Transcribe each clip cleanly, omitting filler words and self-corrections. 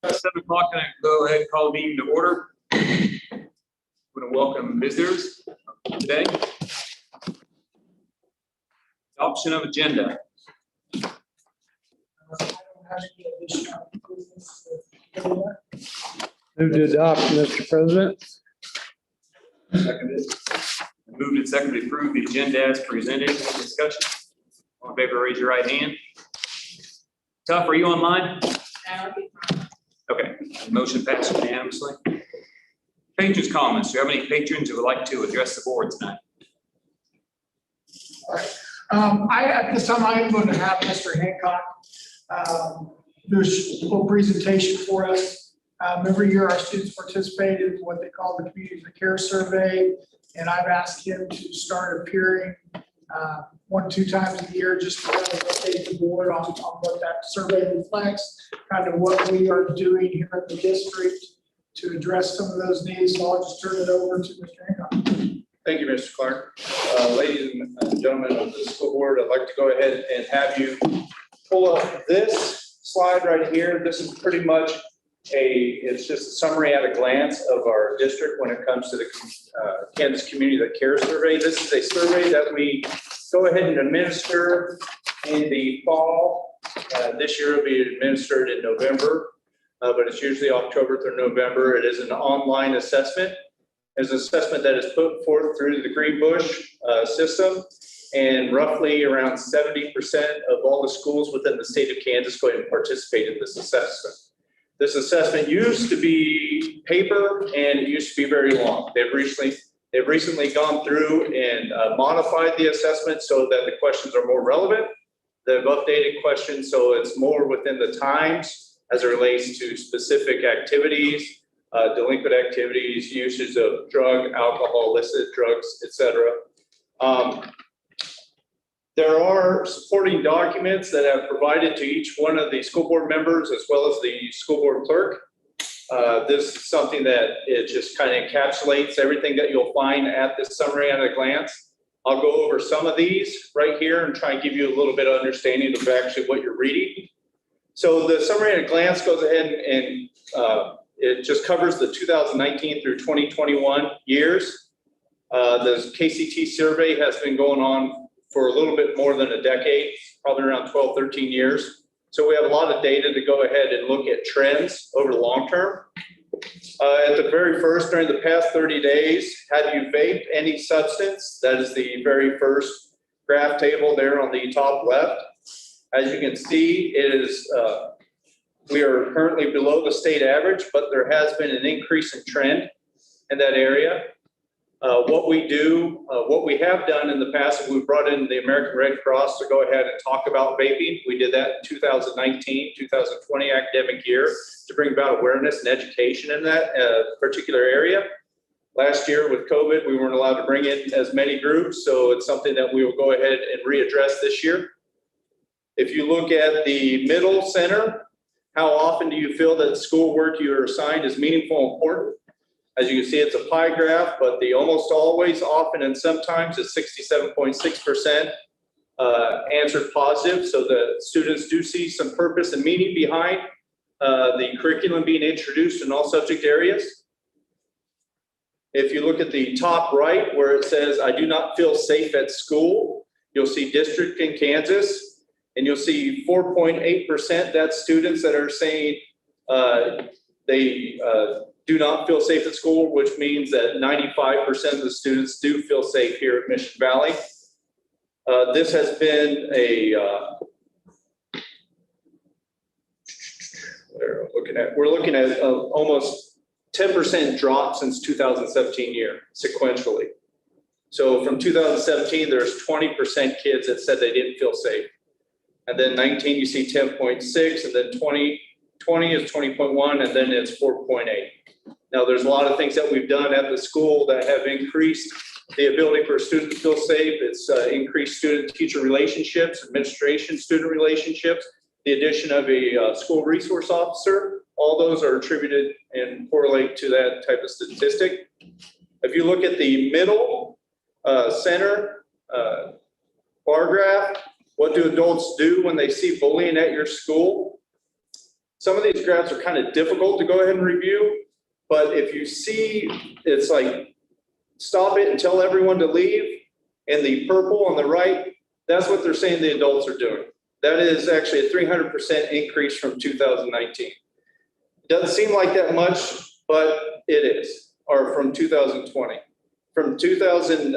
7 o'clock, and I go ahead and call the meeting to order. I'm going to welcome visitors today. Adoption of agenda. Move to adopt, Mr. President. Seconded. Moved and seconded to approve the agenda as presented. Discussion. All in favor, raise your right hand. Tough, are you online? Okay, motion passed unanimously. Patrons' comments. Do you have any patrons who would like to address the board tonight? At this time, I am going to have Mr. Hancock do a little presentation for us. Every year, our students participate in what they call the Community of Care Survey, and I've asked him to start appearing 1-2 times a year just to kind of update the board on what that survey reflects, kind of what we are doing here at the district to address some of those needs. So I'll just turn it over to Mr. Hancock. Thank you, Mr. Clark. Ladies and gentlemen of the school board, I'd like to go ahead and have you pull up this slide right here. This is pretty much it's just a summary at a glance of our district when it comes to the Kansas Community Care Survey. This is a survey that we go ahead and administer in the fall. This year it'll be administered in November, but it's usually October through November. It is an online assessment. It's an assessment that is put forth through the Greenbush system, and roughly around 70% of all the schools within the state of Kansas go ahead and participate in this assessment. This assessment used to be paper and it used to be very long. They've recently gone through and modified the assessment so that the questions are more relevant. They've updated questions so it's more within the times as it relates to specific activities, delinquent activities, usage of drug, alcohol, illicit drugs, etc. There are supporting documents that I've provided to each one of the school board members as well as the school board clerk. This is something that it just kind of encapsulates everything that you'll find at this summary at a glance. I'll go over some of these right here and try and give you a little bit of understanding of actually what you're reading. So the summary at a glance goes ahead and it just covers the 2019 through 2021 years. The KCT survey has been going on for a little bit more than a decade, probably around 12, 13 years. So we have a lot of data to go ahead and look at trends over the long term. At the very first, during the past 30 days, have you vaped any substance? That is the very first graph table there on the top left. As you can see, it is we are currently below the state average, but there has been an increase in trend in that area. What we have done in the past is we've brought in the American Red Cross to go ahead and talk about vaping. We did that in 2019, 2020 academic year to bring about awareness and education in that particular area. Last year with COVID, we weren't allowed to bring in as many groups, so it's something that we will go ahead and readdress this year. If you look at the middle center, how often do you feel that the schoolwork you are assigned is meaningful and important? As you can see, it's a pie graph, but the almost always, often, and sometimes is 67.6% answered positive. So the students do see some purpose and meaning behind the curriculum being introduced in all subject areas. If you look at the top right where it says, I do not feel safe at school, you'll see district in Kansas, and you'll see 4.8% that's students that are saying they do not feel safe at school, which means that 95% of the students do feel safe here at Mission Valley. This has been we're looking at almost 10% drop since 2017 year, sequentially. So from 2017, there's 20% kids that said they didn't feel safe. And then 19, you see 10.6, and then 20 is 20.1, and then it's 4.8. Now, there's a lot of things that we've done at the school that have increased the ability for students to feel safe. It's increased student-teacher relationships, administration-student relationships, the addition of a school resource officer. All those are attributed and correlate to that type of statistic. If you look at the middle center bar graph, what do adults do when they see bullying at your school? Some of these graphs are kind of difficult to go ahead and review, but if you see, it's like, stop it and tell everyone to leave, and the purple on the right, that's what they're saying the adults are doing. That is actually a 300% increase from 2019. Doesn't seem like that much, but it is, or from 2020. From 2000,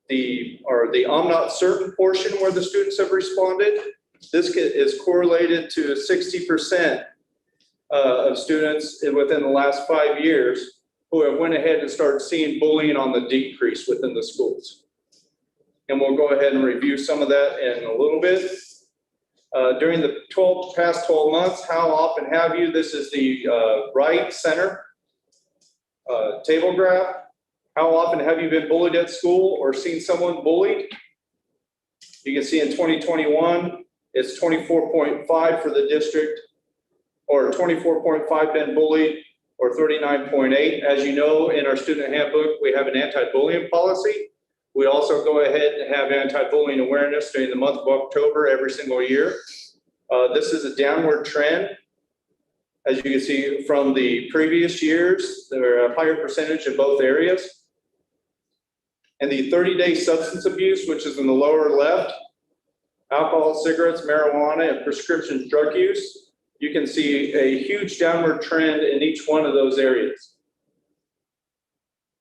the I'm not certain portion where the students have responded, this is correlated to 60% of students within the last 5 years who have went ahead and started seeing bullying on the decrease within the schools. And we'll go ahead and review some of that in a little bit. During the past 12 months, how often have you, this is the right center table graph. How often have you been bullied at school or seen someone bullied? You can see in 2021, it's 24.5 for the district, or 24.5 been bullied, or 39.8. As you know, in our student handbook, we have an anti-bullying policy. We also go ahead and have anti-bullying awareness during the month of October every single year. This is a downward trend. As you can see from the previous years, there are a higher percentage in both areas. And the 30-day substance abuse, which is in the lower left, alcohol, cigarettes, marijuana, and prescription drug use, you can see a huge downward trend in each one of those areas.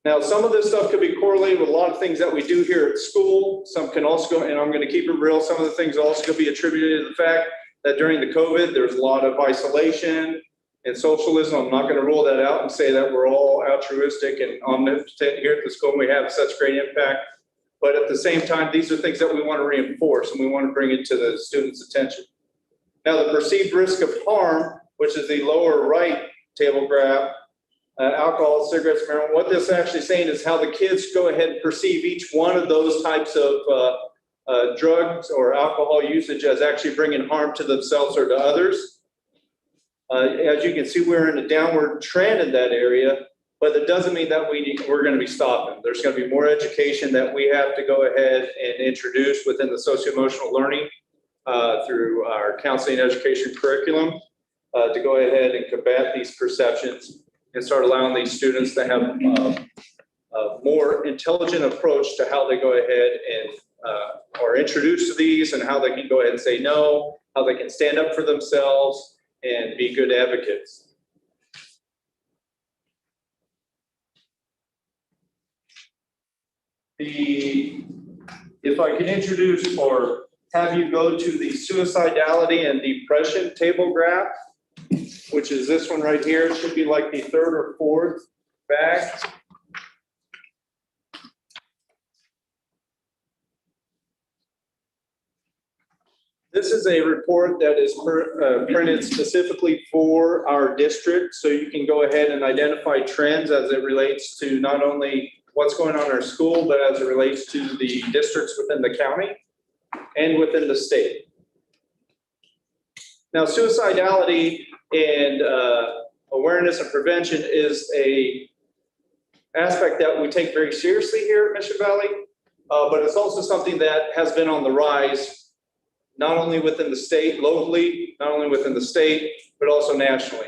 Now, some of this stuff could be correlated with a lot of things that we do here at school. Some can also go, and I'm going to keep it real, some of the things also could be attributed to the fact that during the COVID, there's a lot of isolation and socialism. I'm not going to rule that out and say that we're all altruistic and omnipotent here at the school and we have such great impact. But at the same time, these are things that we want to reinforce and we want to bring it to the students' attention. Now, the perceived risk of harm, which is the lower right table graph, alcohol, cigarettes, marijuana, what this is actually saying is how the kids go ahead and perceive each one of those types of drugs or alcohol usage as actually bringing harm to themselves or to others. As you can see, we're in a downward trend in that area, but it doesn't mean that we're going to be stopping. There's going to be more education that we have to go ahead and introduce within the socio-emotional learning through our counseling education curriculum to go ahead and combat these perceptions and start allowing these students to have a more intelligent approach to how they go ahead and are introduced to these and how they can go ahead and say no, how they can stand up for themselves and be good advocates. If I can introduce or have you go to the suicidality and depression table graph, which is this one right here. It should be like the third or fourth back. This is a report that is printed specifically for our district, so you can go ahead and identify trends as it relates to not only what's going on in our school, but as it relates to the districts within the county and within the state. Now, suicidality and awareness and prevention is a aspect that we take very seriously here at Mission Valley, but it's also something that has been on the rise not only within the state, locally, not only within the state, but also nationally.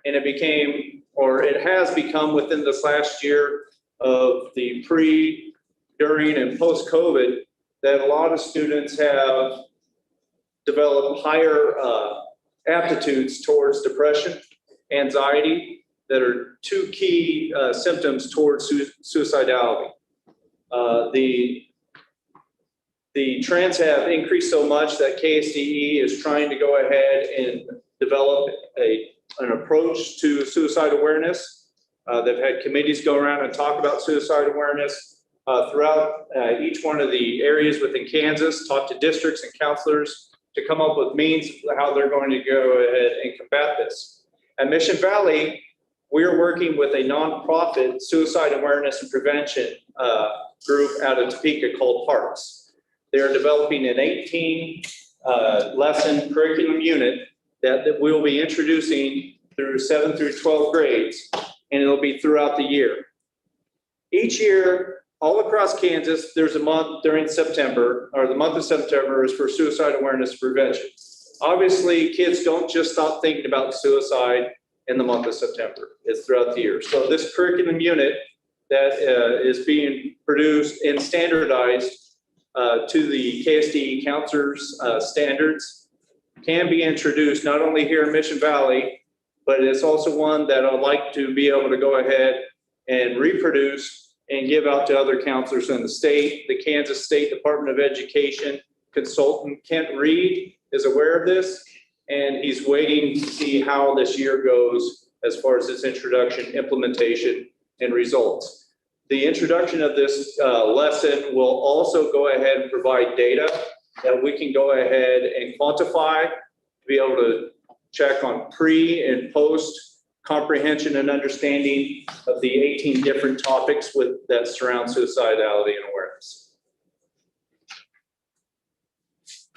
And it became, or it has become within this last year of the pre, during, and post-COVID, that a lot of students have developed higher aptitudes towards depression, anxiety, that are two key symptoms towards suicidality. The trends have increased so much that KSDE is trying to go ahead and develop an approach to suicide awareness. They've had committees go around and talk about suicide awareness throughout each one of the areas within Kansas, talk to districts and counselors to come up with means of how they're going to go ahead and combat this. At Mission Valley, we're working with a nonprofit suicide awareness and prevention group out of Topeka called Parks. They're developing an 18 lesson curriculum unit that we'll be introducing through 7th through 12th grades, and it'll be throughout the year. Each year, all across Kansas, there's a month during September, or the month of September is for suicide awareness and prevention. Obviously, kids don't just stop thinking about suicide in the month of September. It's throughout the year. So this curriculum unit that is being produced and standardized to the KSDE counselors standards can be introduced not only here in Mission Valley, but it's also one that I'd like to be able to go ahead and reproduce and give out to other counselors in the state. The Kansas State Department of Education consultant Kent Reed is aware of this, and he's waiting to see how this year goes as far as its introduction, implementation, and results. The introduction of this lesson will also go ahead and provide data that we can go ahead and quantify to be able to check on pre and post comprehension and understanding of the 18 different topics that surround suicidality and awareness.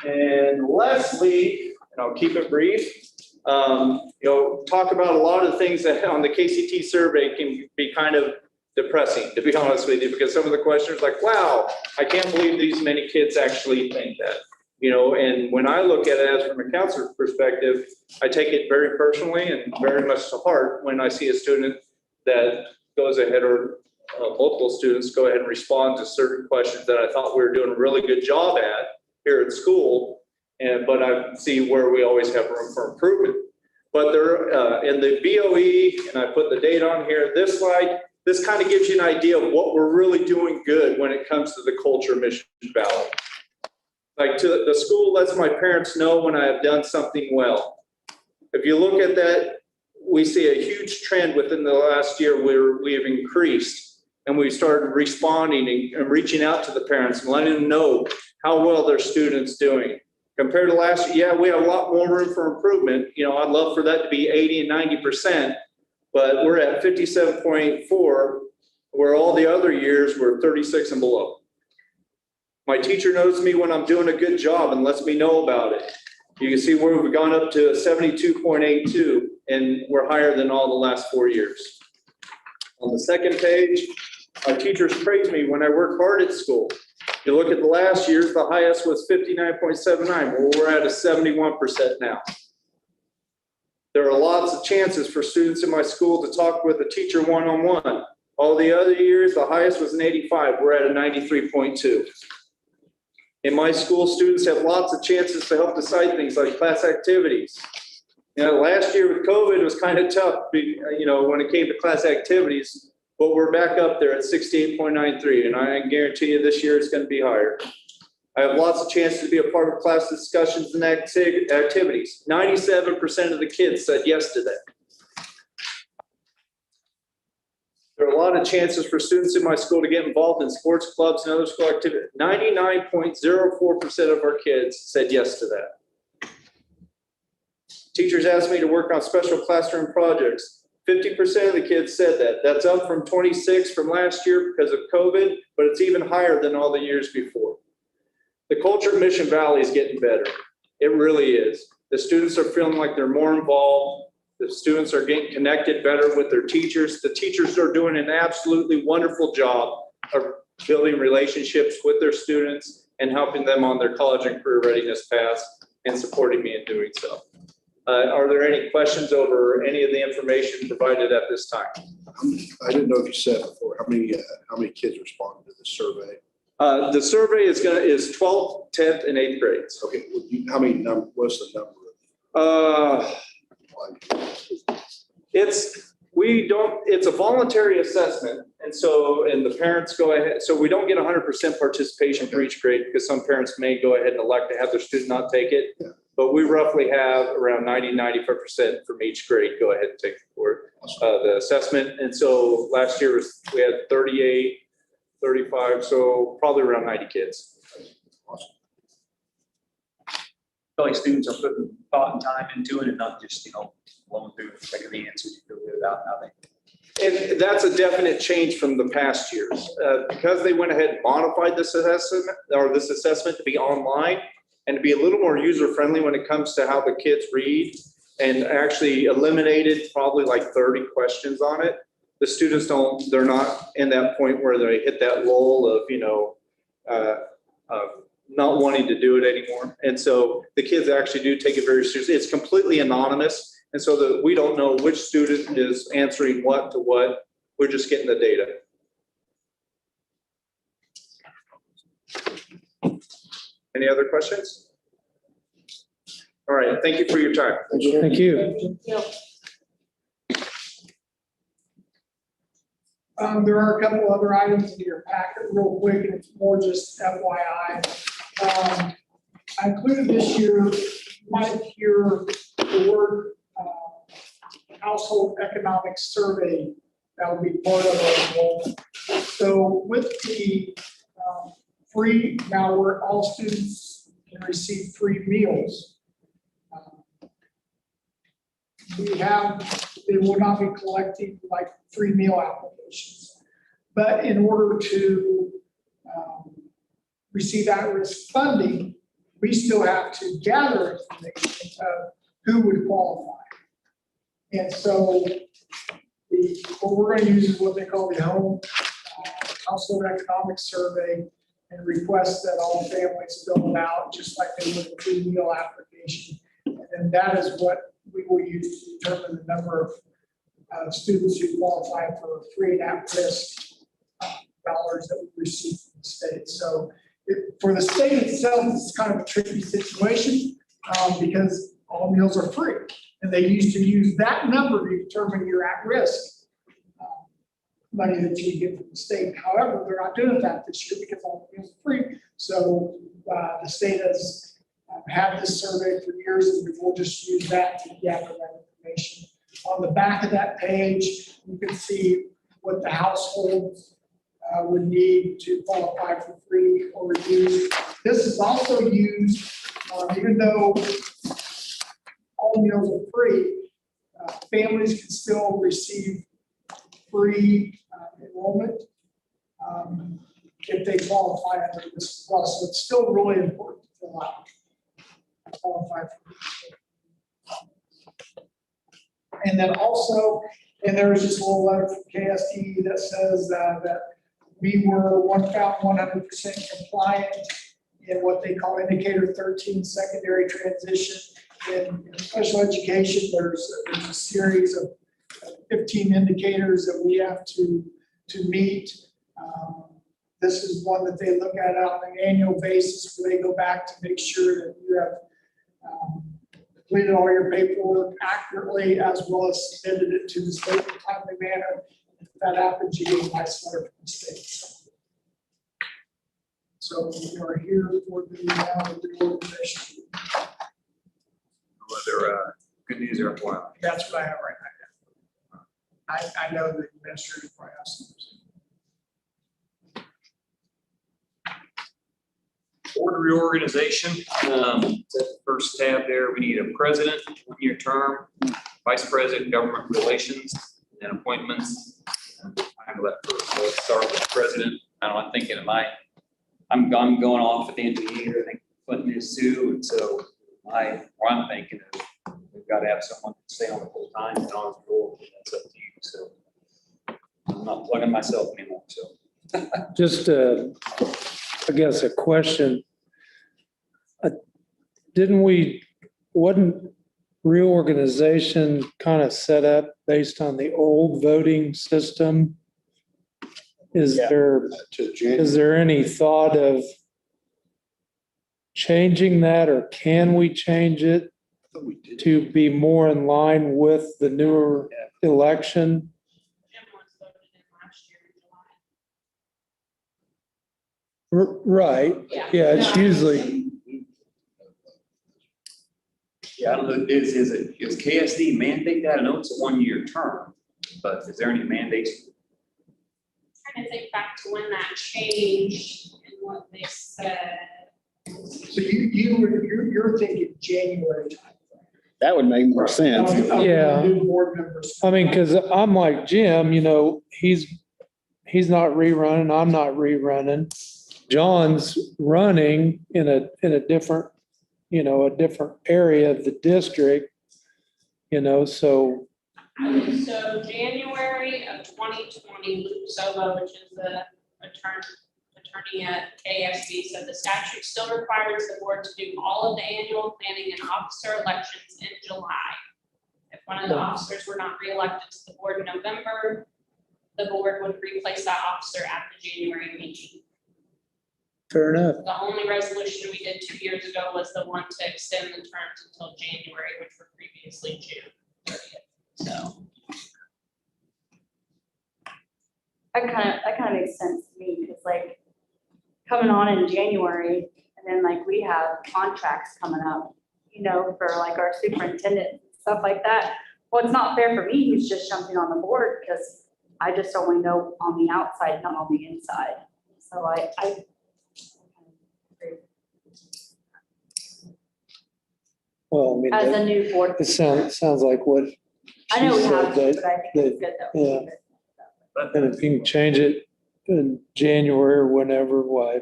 And lastly, and I'll keep it brief, talk about a lot of things that on the KCT survey can be kind of depressing, to be honest with you, because some of the questions like, wow, I can't believe these many kids actually think that. And when I look at it as from a counselor's perspective, I take it very personally and very much to heart when I see a student that goes ahead or multiple students go ahead and respond to certain questions that I thought we were doing a really good job at here at school. But I see where we always have room for improvement. But there in the BOE, and I put the date on here, this slide, this kind of gives you an idea of what we're really doing good when it comes to the culture of Mission Valley. Like the school lets my parents know when I have done something well. If you look at that, we see a huge trend within the last year where we have increased and we started responding and reaching out to the parents and letting them know how well their students doing. Compared to last year, yeah, we have a lot more room for improvement. I'd love for that to be 80 and 90%, but we're at 57.4, where all the other years were 36 and below. My teacher knows me when I'm doing a good job and lets me know about it. You can see where we've gone up to 72.82, and we're higher than all the last 4 years. On the second page, our teachers praise me when I work hard at school. You look at the last year's, the highest was 59.79. Well, we're at a 71% now. There are lots of chances for students in my school to talk with a teacher one-on-one. All the other years, the highest was an 85. We're at a 93.2. In my school, students have lots of chances to help decide things like class activities. Last year with COVID, it was kind of tough, when it came to class activities, but we're back up there at 68.93, and I guarantee you this year it's going to be higher. I have lots of chances to be a part of class discussions and activities. 97% of the kids said yes to that. There are a lot of chances for students in my school to get involved in sports clubs and other school activities. 99.04% of our kids said yes to that. Teachers asked me to work on special classroom projects. 50% of the kids said that. That's up from 26 from last year because of COVID, but it's even higher than all the years before. The culture of Mission Valley is getting better. It really is. The students are feeling like they're more involved. The students are getting connected better with their teachers. The teachers are doing an absolutely wonderful job of building relationships with their students and helping them on their college and career readiness paths and supporting me in doing so. Are there any questions over any of the information provided at this time? I didn't know if you said before, how many kids responded to the survey? The survey is 12th, 10th, and 8th grades. Okay, what's the number? It's a voluntary assessment. And the parents go ahead. So we don't get 100% participation for each grade because some parents may go ahead and elect to have their student not take it. Yeah. But we roughly have around 90-95% from each grade go ahead and take the assessment. And so last year we had 38, 35, so probably around 90 kids. Awesome. I feel like students are putting thought and time into it and not just, blowing through and checking the answers. You feel good about how they. And that's a definite change from the past years. Because they went ahead and modified this assessment to be online and to be a little more user-friendly when it comes to how the kids read, and actually eliminated probably like 30 questions on it. The students they're not in that point where they hit that lull of, not wanting to do it anymore. And so the kids actually do take it very seriously. It's completely anonymous. And so that we don't know which student is answering what to what. We're just getting the data. Any other questions? All right, thank you for your time. Thank you. There are a couple other items in your packet real quick, and it's more just FYI. I included this year, you might hear the word household economic survey. That would be part of our enrollment. So with the free, now where all students can receive free meals. They will not be collecting like free meal applications. But in order to receive at-risk funding, we still have to gather information of who would qualify. And so what we're going to use is what they call the home household economic survey, and request that all families fill it out just like they would a free meal application. And then that is what we will use to determine the number of students who qualify for free and at-risk dollars that we receive from the state. So for the state itself, it's kind of a tricky situation because all meals are free. And they used to use that number to determine your at-risk money that you get from the state. However, they're not doing that this year because all the meals are free. So the state has had this survey for years, and we will just use that to gather that information. On the back of that page, you can see what the households would need to qualify for free or reduced. This is also used, even though all meals are free, families can still receive free enrollment if they qualify under this as well. So it's still really important to fill out. Qualify for. And then also, and there was just a little letter from KSD that says that we were 100% compliant in what they call indicator 13 secondary transition. In special education, there's a series of 15 indicators that we have to meet. This is one that they look at on an annual basis where they go back to make sure that you have completed all your paperwork accurately as well as submitted it to the state in a timely manner. If that happens, you get a nice letter from the state. So we are here for the reorganization. Other good news there for you. That's what I have right now. I know the administrator probably has some. Board reorganization, that's the first tab there. We need a president, 1-year term, vice president, government relations, and appointments. I have that first. So let's start with president. I'm thinking I'm going off at the end of the year. I think Clinton is Sue, and so what I'm thinking is we've got to have someone stay on the full time and on the board. That's up to you. So I'm not plugging myself anymore. So Just, I guess, a question. Wasn't reorganization kind of set up based on the old voting system? Is there any thought of changing that, or can we change it to be more in line with the newer election? Jim was voted in last year in July. Right, yeah, it's usually, yeah, I don't know, is KSD mandate that? I know it's a 1-year term, but is there any mandates? Trying to think back to when that changed and what they said. So you're thinking January time. That would make more sense. Yeah. New board members. I mean, because I'm like Jim, he's not rerunning, I'm not rerunning. John's running in a different, a different area of the district, so. So January of 2020, Luke Solo, which is the attorney at ASB said the statute still requires the board to do all of the annual planning and officer elections in July. If one of the officers were not reelected to the board in November, the board would replace that officer at the January meeting. Fair enough. The only resolution we did 2 years ago was the one to extend the terms until January, which were previously June 30th. So. That kind of makes sense to me, because like coming on in January, and then like we have contracts coming up, you know, for like our superintendent, stuff like that. Well, it's not fair for me who's just jumping on the board, because I just only know on the outside, not on the inside. So I agree. Well, I mean, As a new board, it sounds like what I know we she said, have to, that- but I think it's good that we yeah. keep it. and if you can change it in January or whenever, why,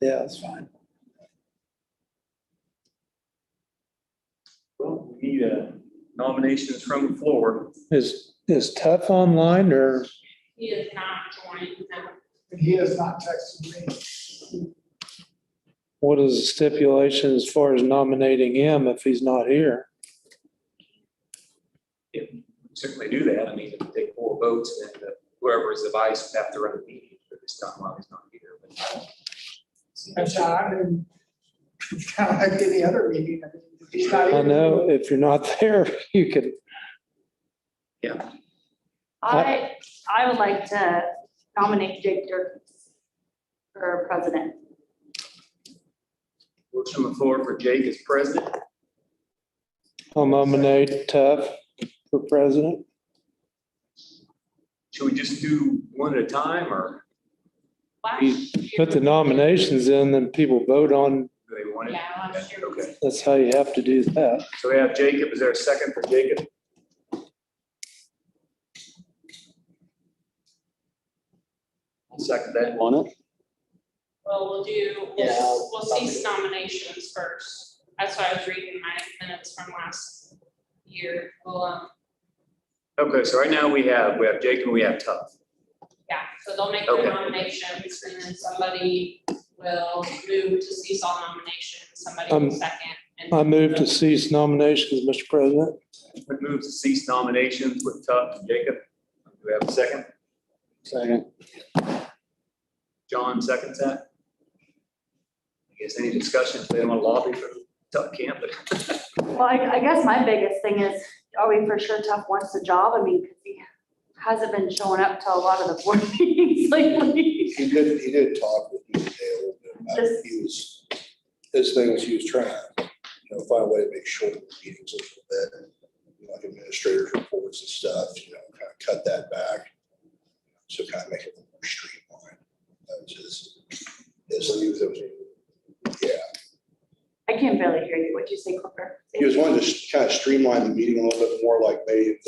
yeah, it's fine. Well, we need nominations from the floor. Is Tough online or, He is not joined, no. And he has not texted me. what is the stipulation as far as nominating him if he's not here? Certainly do that. I mean, if you take 4 votes, then whoever is the vice would have to run the meeting for this time while he's not here. But That's how I mean, it's kind of like any other meeting. I mean, if he's not I here- know if you're not there, you could, I would like to nominate Jake Durkins for president. motion on the floor for Jake as president. I'll nominate Tough for president. Should we just do one at a time or Last You year- put the nominations in, then people vote on, do they want it? Yeah, last year. Okay, that's how you have to do that. so we have Jacob. Is there a second for Jacob? I'll second that. On it? Well, Yeah, we'll cease nominations first. That's why I was reading my minutes from last year. Well, Okay, so right now we have Jacob and we have Tough. yeah, so they'll make Okay. their nominations and then somebody will move to cease all nominations, somebody will second. and- I move to cease nominations, Mr. President. It moves to cease nominations with Tough and Jacob. Do we have a second? Second. John seconds that. I guess any discussion, if they don't want to lobby for Tough camp, but Well, I guess my biggest thing is, are we for sure Tough wants the job? I mean, because he hasn't been showing up to a lot of the board meetings lately. He did talk with me today a little bit about it. He was, his thing was he was trying to, find a way to make short meetings a little bit. Like administrators reports and stuff, kind of cut that back. So kind of make it a little more streamlined. That was yeah. I can barely hear you. What'd you say, Clifford? He was wanting to kind of streamline the meeting a little bit more, like maybe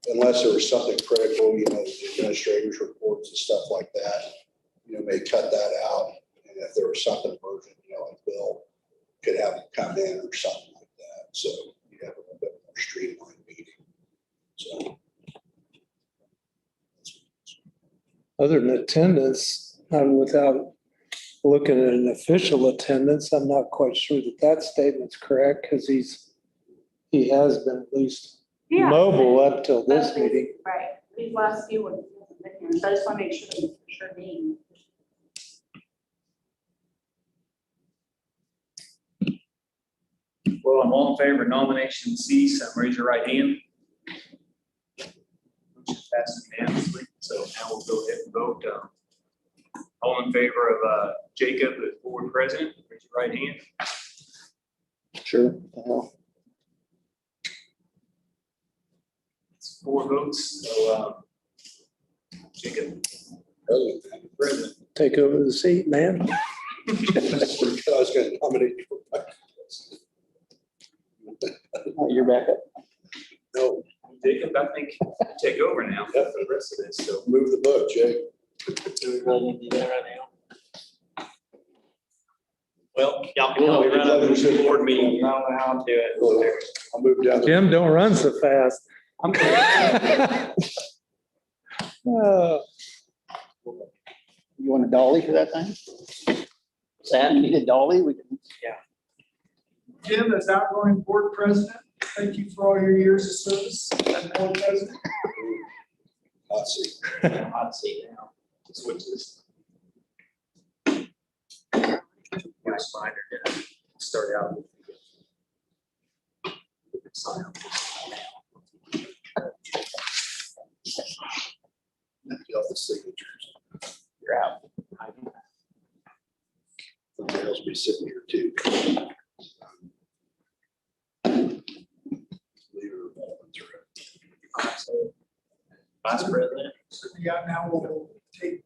unless there was something critical, the administrators reports and stuff like that, may cut that out. And if there was something urgent, like Bill could have him come in or something like that. So you have a little bit more streamlined meeting. So. Other than attendance, without looking at an official attendance, I'm not quite sure that statement's correct because he has been at least Yeah. mobile up till this That's- meeting. Right. These last few ones, so I just want to make sure it's for sure me. well, I'm all in favor of nomination cease. Raise your right hand. Motion passes unanimously. So now we'll go ahead and vote. All in favor of Jacob as board president, raise your right hand. Sure. It's 4 votes. So Jacob, president. Take over the seat, man. I was going to nominate you for vice president. You're back up. No, Jacob, I think you take over now for the rest of this. So move the boat, Jake. well, y'all can help me run a board meeting. I don't know how to do it. I'll move down. Jim, don't run so fast. Oh, You want a dolly for that thing? Sam, you need a dolly? We can. Jim, as outgoing board president, thank you for all your years of service as board president. Let's see. Hot seat now. Switch this. Nice binder, did I start out with? Sign up. Get all the signatures. You're out. Somebody else be sitting here too. Leave her involvement through. Vice President. So yeah, now we'll take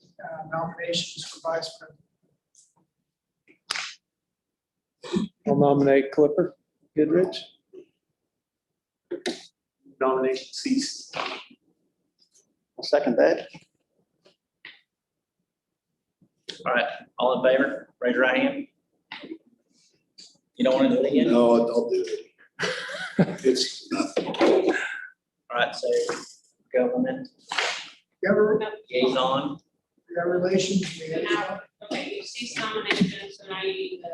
nominations for vice president. I'll nominate Clipper Goodrich. Nomination ceased. I'll second that. All right, all in favor, raise your right hand. You don't want to do it again? No, I'll do it. It's nothing. All right, so government Government liaison, relations. So now, okay, you cease nominations, so now you need to.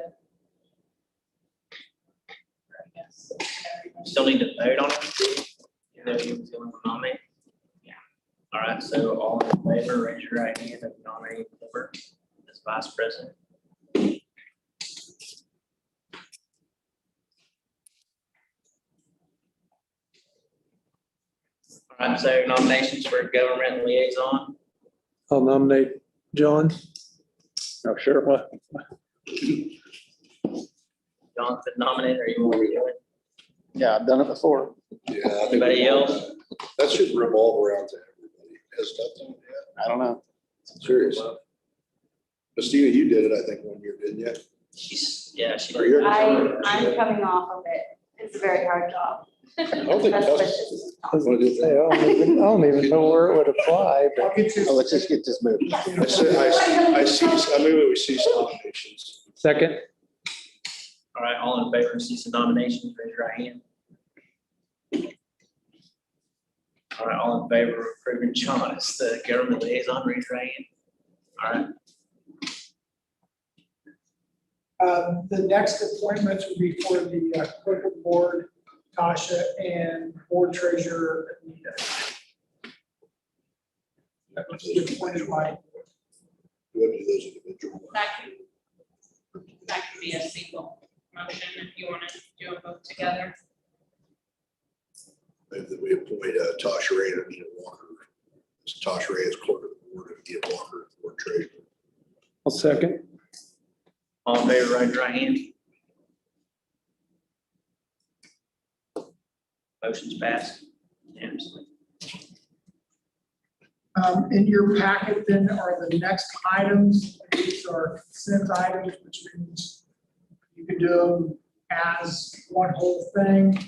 I guess. still need to vote on it. You know, you still want to nominate? Yeah. All right, so all in favor, raise your right hand and nominate Clipper as vice president. All right, so nominations for government liaison. I'll nominate John. Oh, sure. What? Jonathan nominated, or you want to do it? Yeah, I've done it before. Yeah. I think Anybody else? That should revolve around to everybody. Has nothing, yeah. I don't know. Serious. Christina, you did it, I think, one year, didn't you? Yeah, she Or you're- did. I'm coming off of it. It's a very hard job. I don't think Best that's. wishes. Wanna do it? I don't even know where it would apply, but I'll get you. Oh, let's just get this moving. I move we cease nominations. second, All right, all in favor of ceasing nominations, raise your right hand. All right, all in favor of approving John as the government liaison, raise your right hand. All right, The next appointments will be for the corporate board, Tasha, and board treasurer, Anita. That was appointed by. We have to do those individually. That can be a single motion if you want to do them both together. Move that we appoint Tasha Ray and Anita Walker. Tasha Ray as clerk of the board and Anita Walker as board treasurer. I'll second. all in favor, raise your right hand. Motion's passed. Unanimously. In your packet then are the next items. These are consent items, which means you can do them as one whole thing,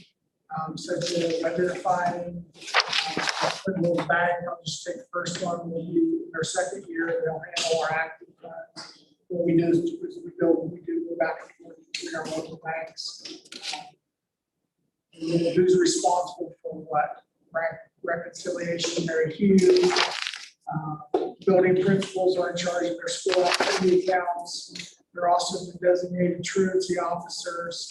such as identifying, put a little bag. I'll just take the first one, we'll do our second year, they'll handle our active funds. What we do is we go back and forth between our local banks. And then who's responsible for what? Reconciliation, Mary Hughes. Building principals are in charge of their school activity accounts. They're also the designated truancy officers.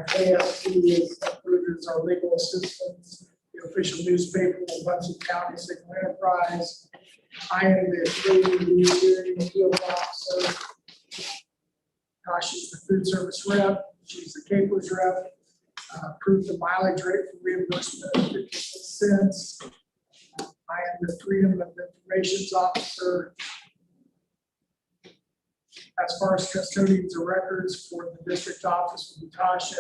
KSP is approved as our legal assistants. The official newspaper of Hudson County Signal Enterprise. I am the community hearing appeals officer. Tasha's the food service rep. She's the Capers rep. Approved the mileage rate for reimbursement of 56 cents. I am the Freedom of Information Officer. As far as custodians of records for the district office would be Tasha,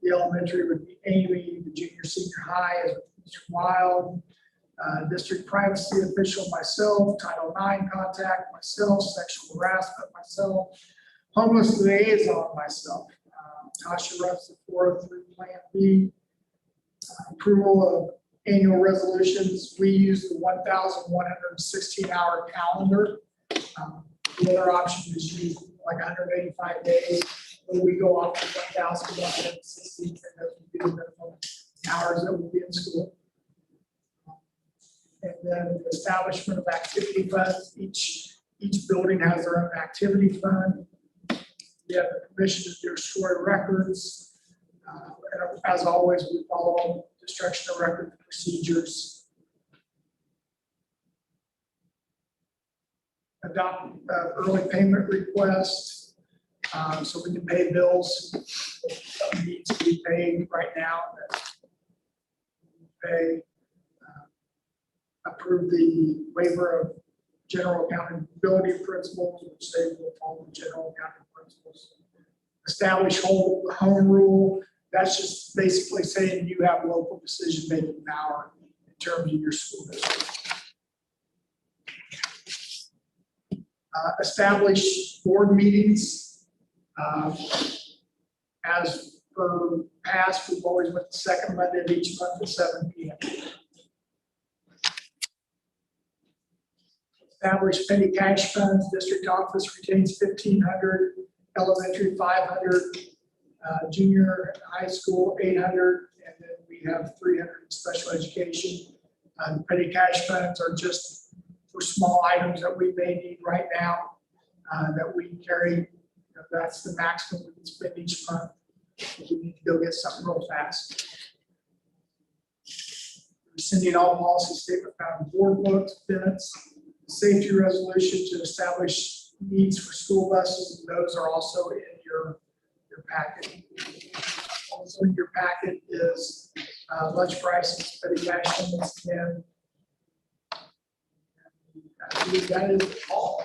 the elementary would be Amy, the junior, senior high is Mr. Wild. District privacy official, myself, Title IX contact, myself, sexual harassment, myself, homeless liaison, myself. Tasha runs the 403 Plan B. Approval of annual resolutions. We use the 1,116-hour calendar. The other option is use like 185 days, but we go off of 1,116, and those would be the minimum hours that will be in school. And then the establishment of activity funds. Each Each building has their own activity fund. We have the permission to destroy records. And as always, we follow destruction of record procedures. Adopt early payment request, so we can pay bills that need to be paid right now. Pay, approve the waiver of general accountability principles, which they will follow the general accounting principles. Establish home rule. That's just basically saying you have local decision-making power in terms of your school district. Establish board meetings. As per past, we've always went the second Monday of each month at 7 p.m. Establish petty cash funds. District office retains 1,500, elementary 500, junior high school 800, and then we have 300 in special education. Petty cash funds are just for small items that we may need right now, that we carry. You know, that's the maximum we can spend each month if we need to go get something real fast. Rescinding all policy statement found in board books, minutes. Safety resolution to establish needs for school buses. Those are also in your packet. Also in your packet is lunch prices, petty cash limits, and I believe that is all.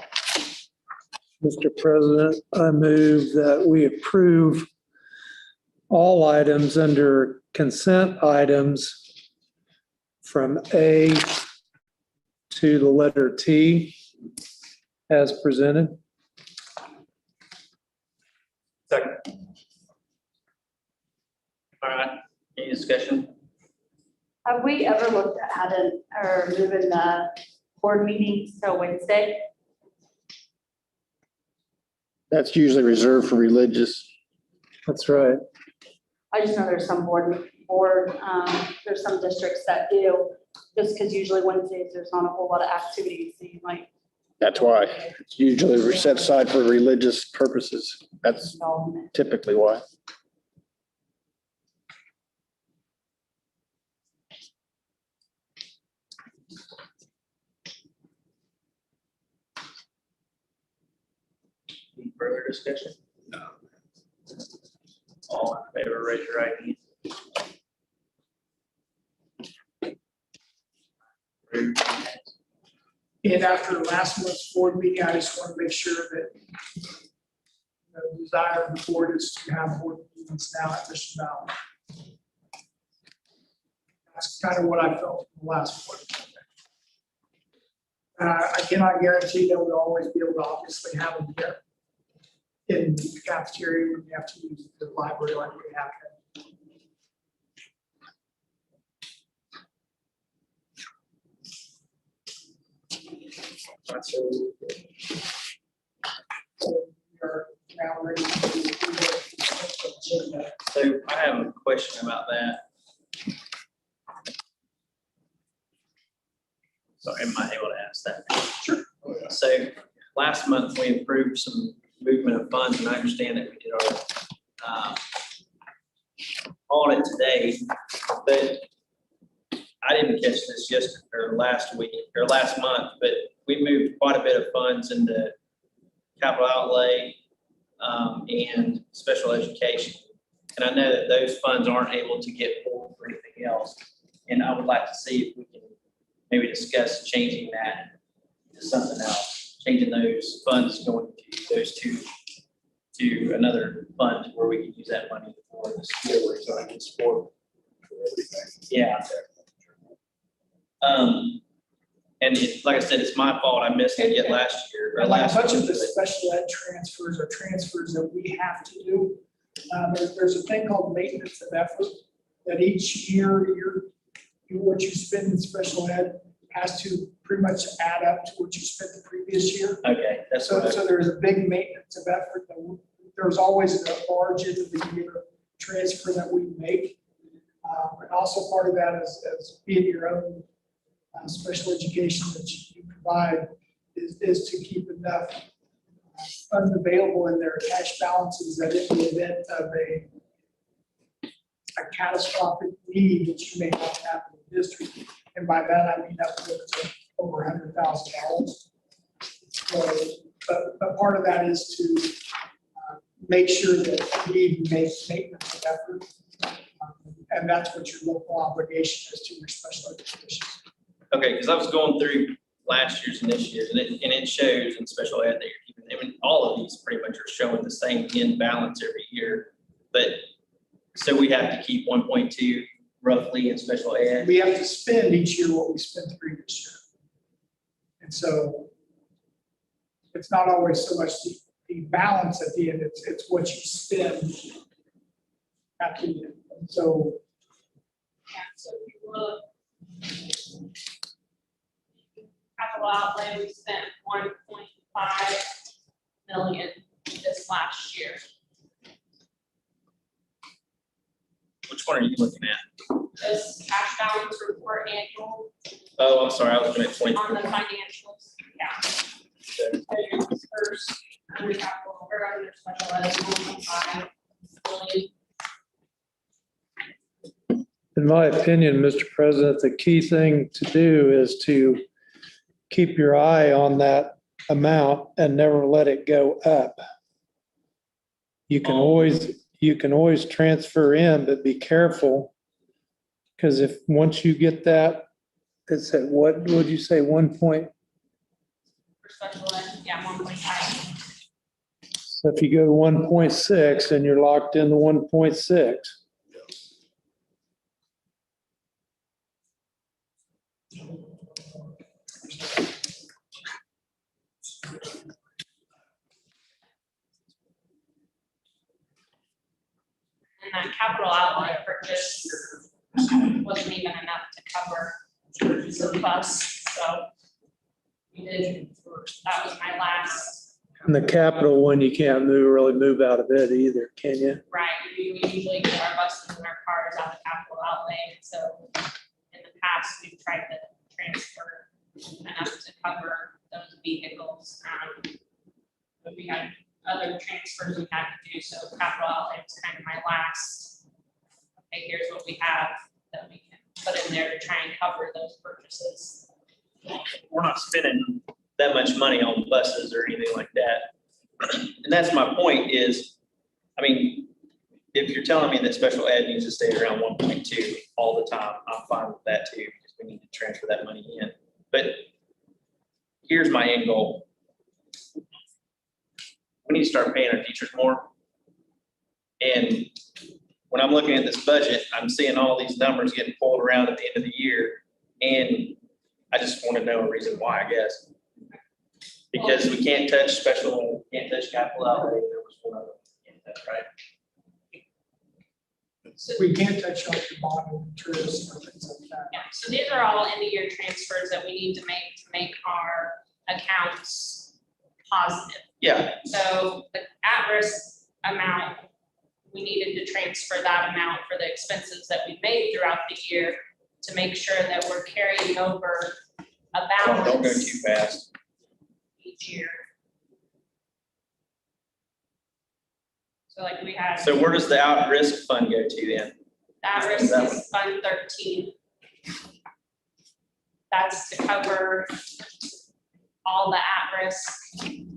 Mr. President, I move that we approve all items under consent items from A to the letter T as presented. Second. All right, any discussion? Have we ever looked at how to, or moving the board meetings to Wednesday? That's usually reserved for religious. That's right. I just know there's some there's some districts that do, just because usually Wednesdays, there's not a whole lot of activities, so you might. That's why it's usually set aside for religious purposes. That's typically why. Any further discussion? No. All in favor, raise your right hand. And after last month's board meeting, I just want to make sure that the desire of the board is to have board meetings now at Mission Valley. That's kind of what I felt from the last board. I cannot guarantee that we'll always be able to obviously have them here in the cafeteria when we have to use the library like we have. So we are now ready to do the agenda. So I have a question about that. So am I able to ask that? Sure. So last month, we approved some movement of funds, and I understand that we did our audit today, but I didn't catch this yesterday or last week or last month, but we moved quite a bit of funds into capital outlay and special education. And I know that those funds aren't able to get pulled for anything else. And I would like to see if we can maybe discuss changing that to something else, changing those funds going to those two to another fund where we can use that money for the school or so I can support. Yeah. And like I said, it's my fault. I missed it yet last year. Or And like a last bunch of month, the but- special ed transfers are transfers that we have to do. There's a thing called maintenance of effort, that each year, what you spend in special ed has to pretty much add up to what you spent the previous year. Okay, that's what So there's a big maintenance of effort. There's always a large end of the year transfer that we make. And also part of that is being your own special education that you provide is to keep enough funds available in their cash balances that in the event of a catastrophic need that you may have to have in the district. And by that, I mean upwards of over $100,000. So, but part of that is to make sure that we make maintenance effort. And that's what your local obligation is to your special education. Okay, because I was going through last year's and this year's, and it shows in special ed that you're keeping, I mean, all of these pretty much are showing the same end balance every year. But, so we have to keep 1.2 roughly in special ed. We have to spend each year what we spent the previous year. And so it's not always so much the balance at the end, it's what you spend at the end. And so Yeah, so if you look. Capital outlay, we spent 1.5 million this last year. Which one are you looking at? This cash balance report annual Oh, I'm sorry, I was looking at on the 24. financials, yeah. There's first, under capital, or under special ed, 1.5 million. In my opinion, Mr. President, the key thing to do is to keep your eye on that amount and never let it go up. You can always transfer in, but be careful. Because if, once you get that, it's at what would you say, 1 point? For special ed, yeah, 1.5. So if you go to 1.6 and you're locked into 1.6. And that capital outlay purchase wasn't even enough to cover the bus, so we did, that was my last, And the capital one, you can't really move out of it either, can you? right, we usually get our buses and our cars out of capital outlay, so in the past, we've tried to transfer enough to cover those vehicles. But we had other transfers we had to do, so capital outlay was kind of my last. Okay, here's what we have that we can put in there to try and cover those purchases. We're not spending that much money on buses or anything like that. And that's my point is, I mean, if you're telling me that special ed needs to stay around 1.2 all the time, I'm fine with that too, because we need to transfer that money in. But here's my end goal. We need to start paying our teachers more. And when I'm looking at this budget, I'm seeing all these numbers getting pulled around at the end of the year. And I just want to know a reason why, I guess. Because we can't touch can't touch capital outlay. There was one of them. Can't touch, right? So, we can't touch on your bond interest or things like that. yeah, so these are all end of year transfers that we need to make our accounts positive. Yeah, So the at-risk amount, we needed to transfer that amount for the expenses that we made throughout the year to make sure that we're carrying over a balance. don't go too fast. Each year. So like we had. So where does the at-risk fund go to then? That risk is Fund 13. That's to cover all the at-risk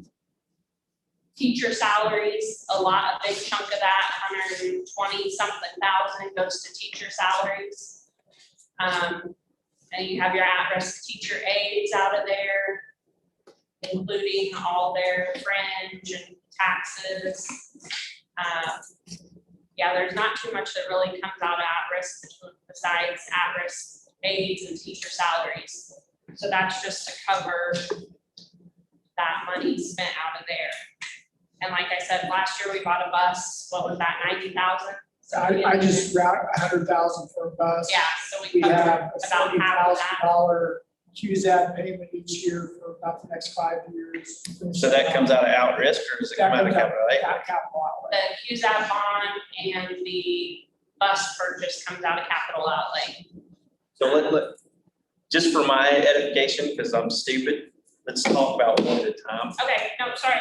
teacher salaries. A big chunk of that, 120 something thousand goes to teacher salaries. And you have your at-risk teacher aides out of there, including all their fringe and taxes. Yeah, there's not too much that really comes out of at-risk besides at-risk aides and teacher salaries. So that's just to cover that money spent out of there. And like I said, last year we bought a bus, what was that, 90,000? So I just route 100,000 for a bus. Yeah, so we We have covered a about half of that. $40,000 QZAD payment each year for about the next 5 years. So that comes out of at-risk or does it come out of capital outlay? Capital outlay. The QZAP bond and the bus purchase comes out of capital outlay. So just for my edification, because I'm stupid, let's talk about one at a time. Okay, no, sorry.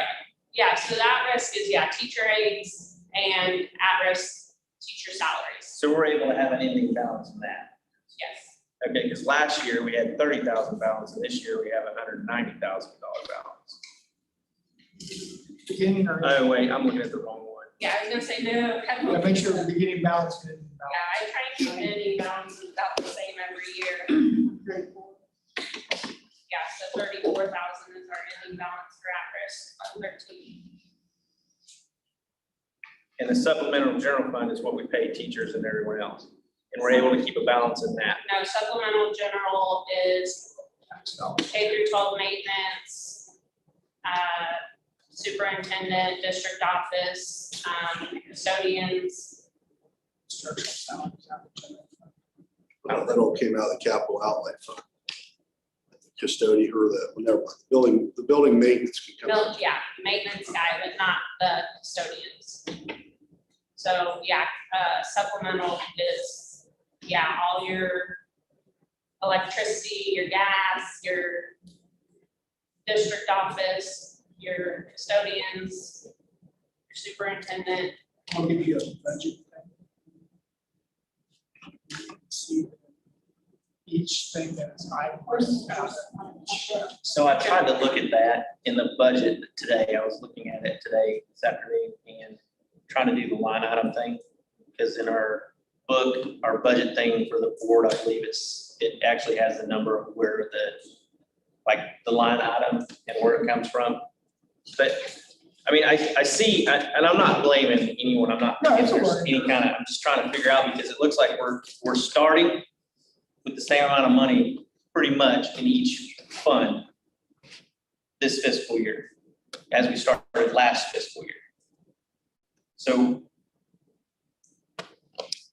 Yeah, so that risk is, teacher aides and at-risk teacher salaries. So we're able to have an ending balance in that. Yes. Okay, because last year we had 30,000 balance, and this year we have $190,000 balance. Beginning or, Oh, wait, I'm looking at the wrong one. Yeah, I was gonna say, no. yeah, make sure the beginning balance and ending Yeah, I try to keep ending balances about the same every year. balance. Yeah, so 34,000 is our ending balance for at-risk, 13. And the supplemental general fund is what we pay teachers and everyone else. And we're able to keep a balance in that. No, supplemental general is K through 12 maintenance, superintendent, district office, custodians. That all came out of the capital outlay fund. Custodian or never mind, the building maintenance can come out. Yeah, maintenance guy, but not the custodians. So, supplemental is, all your electricity, your gas, your district office, your custodians, your superintendent. I'll give you a budget thing. See each thing that's itemized out. So I tried to look at that in the budget today. I was looking at it today, this afternoon, and trying to do the line item thing. Because in our book, our budget thing for the board, I believe it actually has the number of where the line item and where it comes from. But, I mean, I see, and I'm not blaming anyone, I'm not. No, it's if there's all right. any kind of, I'm just trying to figure out, because it looks like we're starting with the same amount of money pretty much in each fund this fiscal year, as we started last fiscal year. So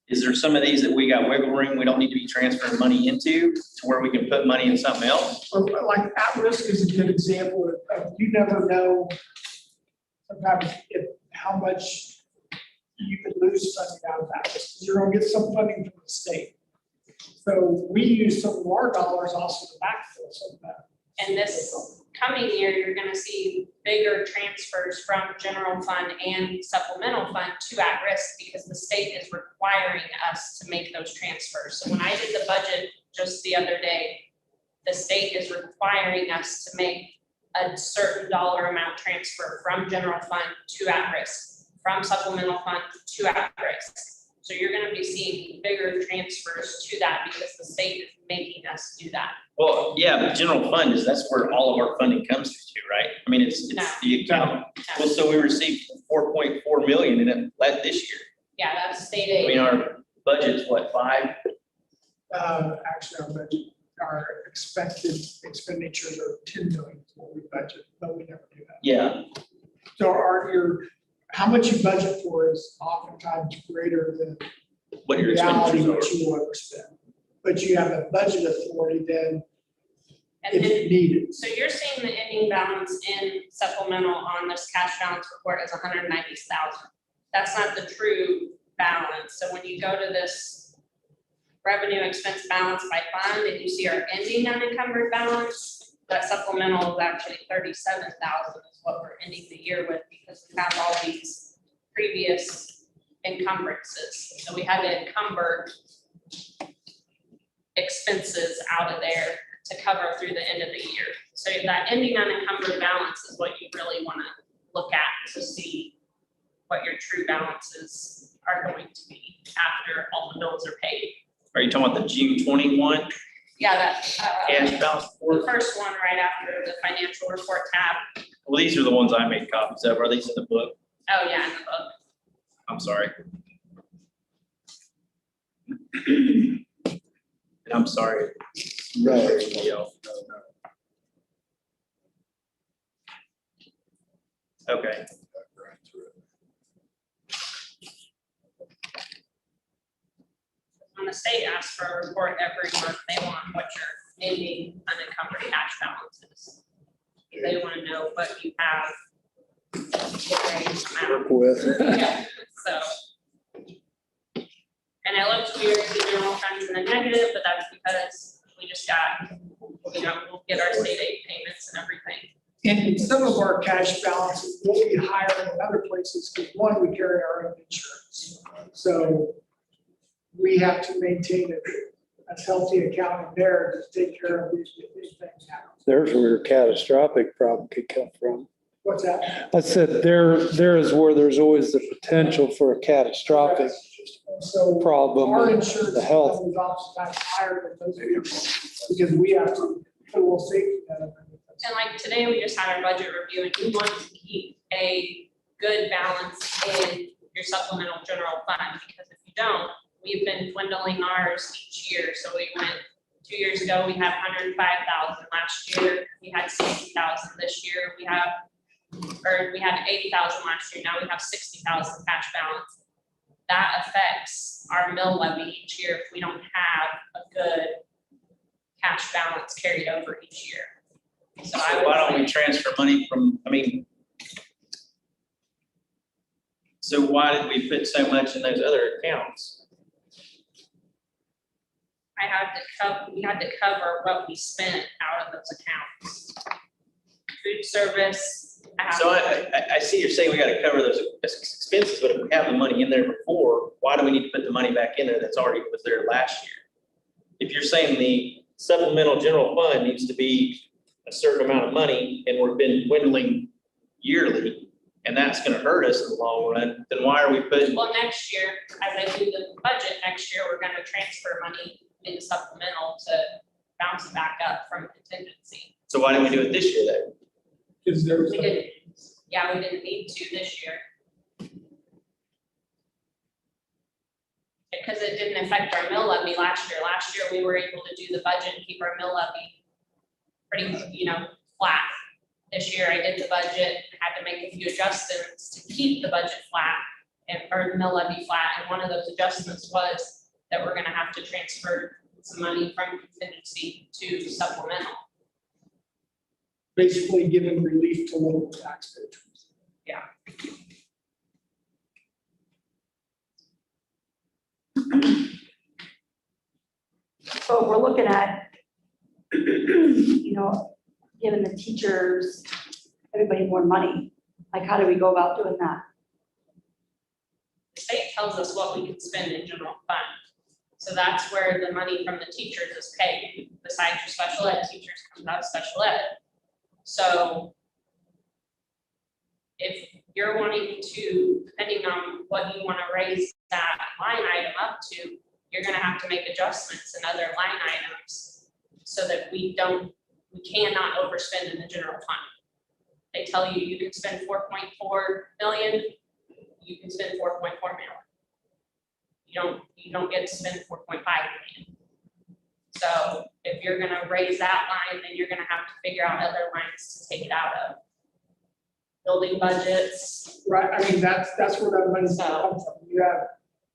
is there some of these that we got wiggle room, we don't need to be transferring money into, to where we can put money in something else? Well, like at-risk is a good example of, you never know sometimes how much you could lose funding out of that. You're gonna get some funding from the state. So we use some of our dollars also to backfill some of that. And this coming year, you're gonna see bigger transfers from general fund and supplemental fund to at-risk, because the state is requiring us to make those transfers. So when I did the budget just the other day, the state is requiring us to make a certain dollar amount transfer from general fund to at-risk, from supplemental fund to at-risk. So you're gonna be seeing bigger transfers to that because the state is making us do that. Well, yeah, but general fund that's where all of our funding comes to, right? I mean, it's the account. Well, so we received 4.4 million in it this year. Yeah, that's state I aid. mean, our budget's what, 5? Actually, our budget, our expected expenditures are 10 million is what we budget, but we never do that. Yeah, So how much you budget for is oftentimes greater than what your reality expenditures what are. you will ever spend. But you have a budget authority then And if then, needed. so you're seeing the ending balance in supplemental on this cash balance report as 190,000. That's not the true balance. So when you go to this revenue expense balance by fund and you see our ending unencumbered balance, that supplemental is actually 37,000 is what we're ending the year with, because we have all these previous encumbrances. So we had to encumber expenses out of there to cover through the end of the year. So that ending unencumbered balance is what you really want to look at to see what your true balances are going to be after all the bills are paid. Are you talking about the June 21 Yeah, that, cash balance the report? first one right after the financial report tab. Well, these are the ones I made copies of. Are these in the book? Oh, yeah, in the book. I'm sorry. And I'm sorry. No. Okay, When the state asks for a report every month, they want what your ending unencumbered cash balance is. They want to know what you have. Work with. Yeah, so. And it looks weird, the general fund's in the negative, but that's because we just got we'll get our state aid payments and everything. And some of our cash balances will be higher than other places, because one, we carry our own insurance. So we have to maintain a healthy account in there to take care of these things happen. There's where your catastrophic problem could come from. What's that? I said, there is where there's always the potential for a catastrophic So problem our with insurance the health. is oftentimes higher than those people, because we have to put a little safety net in. And like today, we just had our budget review and we want to keep a good balance in your supplemental general fund, because if you don't, we've been dwindling ours each year. So we went, 2 years ago, we had 105,000. Last year, we had 60,000. This year, we had 80,000 last year. Now we have 60,000 cash balance. That affects our mill levy each year if we don't have a good cash balance carried over each year. So I would Why don't we say- transfer money from, so why did we put so much in those other accounts? we had to cover what we spent out of those accounts. Food service. So I see you're saying we gotta cover those expenses, but if we have the money in there before, why do we need to put the money back in there that's already was there last year? If you're saying the supplemental general fund needs to be a certain amount of money and we've been dwindling yearly, and that's gonna hurt us in the long run, then why are we putting? Well, next year, as I do the budget, next year, we're gonna transfer money into supplemental to bounce it back up from contingency. So why didn't we do it this year then? Because there's. We didn't, yeah, we didn't need to this year. Because it didn't affect our mill levy last year. Last year, we were able to do the budget and keep our mill levy pretty, flat. This year, I did the budget, had to make a few adjustments to keep the budget flat or the mill levy flat. And one of those adjustments was that we're gonna have to transfer some money from contingency to supplemental. Basically giving relief to local taxpayers. So we're looking at, giving the teachers, everybody more money. Like, how do we go about doing that? The state tells us what we can spend in general fund. So that's where the money from the teachers is paid. Besides your special ed teachers comes out of special ed. So if you're wanting to, depending on what you want to raise that line item up to, you're gonna have to make adjustments in other line items so that we cannot overspend in the general fund. They tell you you can spend 4.4 million, you can spend 4.4 million. You don't get to spend 4.5 million. So if you're gonna raise that line, then you're gonna have to figure out other lines to take it out of. Building budgets. Right, that's where that money's gonna come from. You have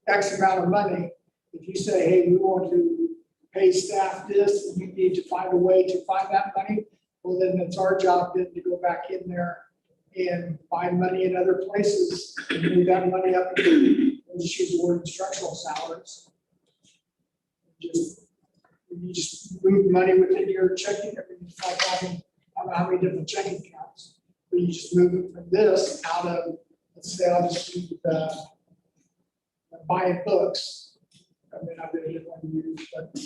X amount of money. If you say, hey, we want to pay staff this, and you need to find a way to find that money, well, then it's our job then to go back in there and find money in other places and move that money up. We'll just use the word instructional salaries. You just move money within your checking, it's like having, I don't know how many different checking accounts. But you just move it from this out of, let's say, I'll just use buying books. I mean, I've been here 1 year, but,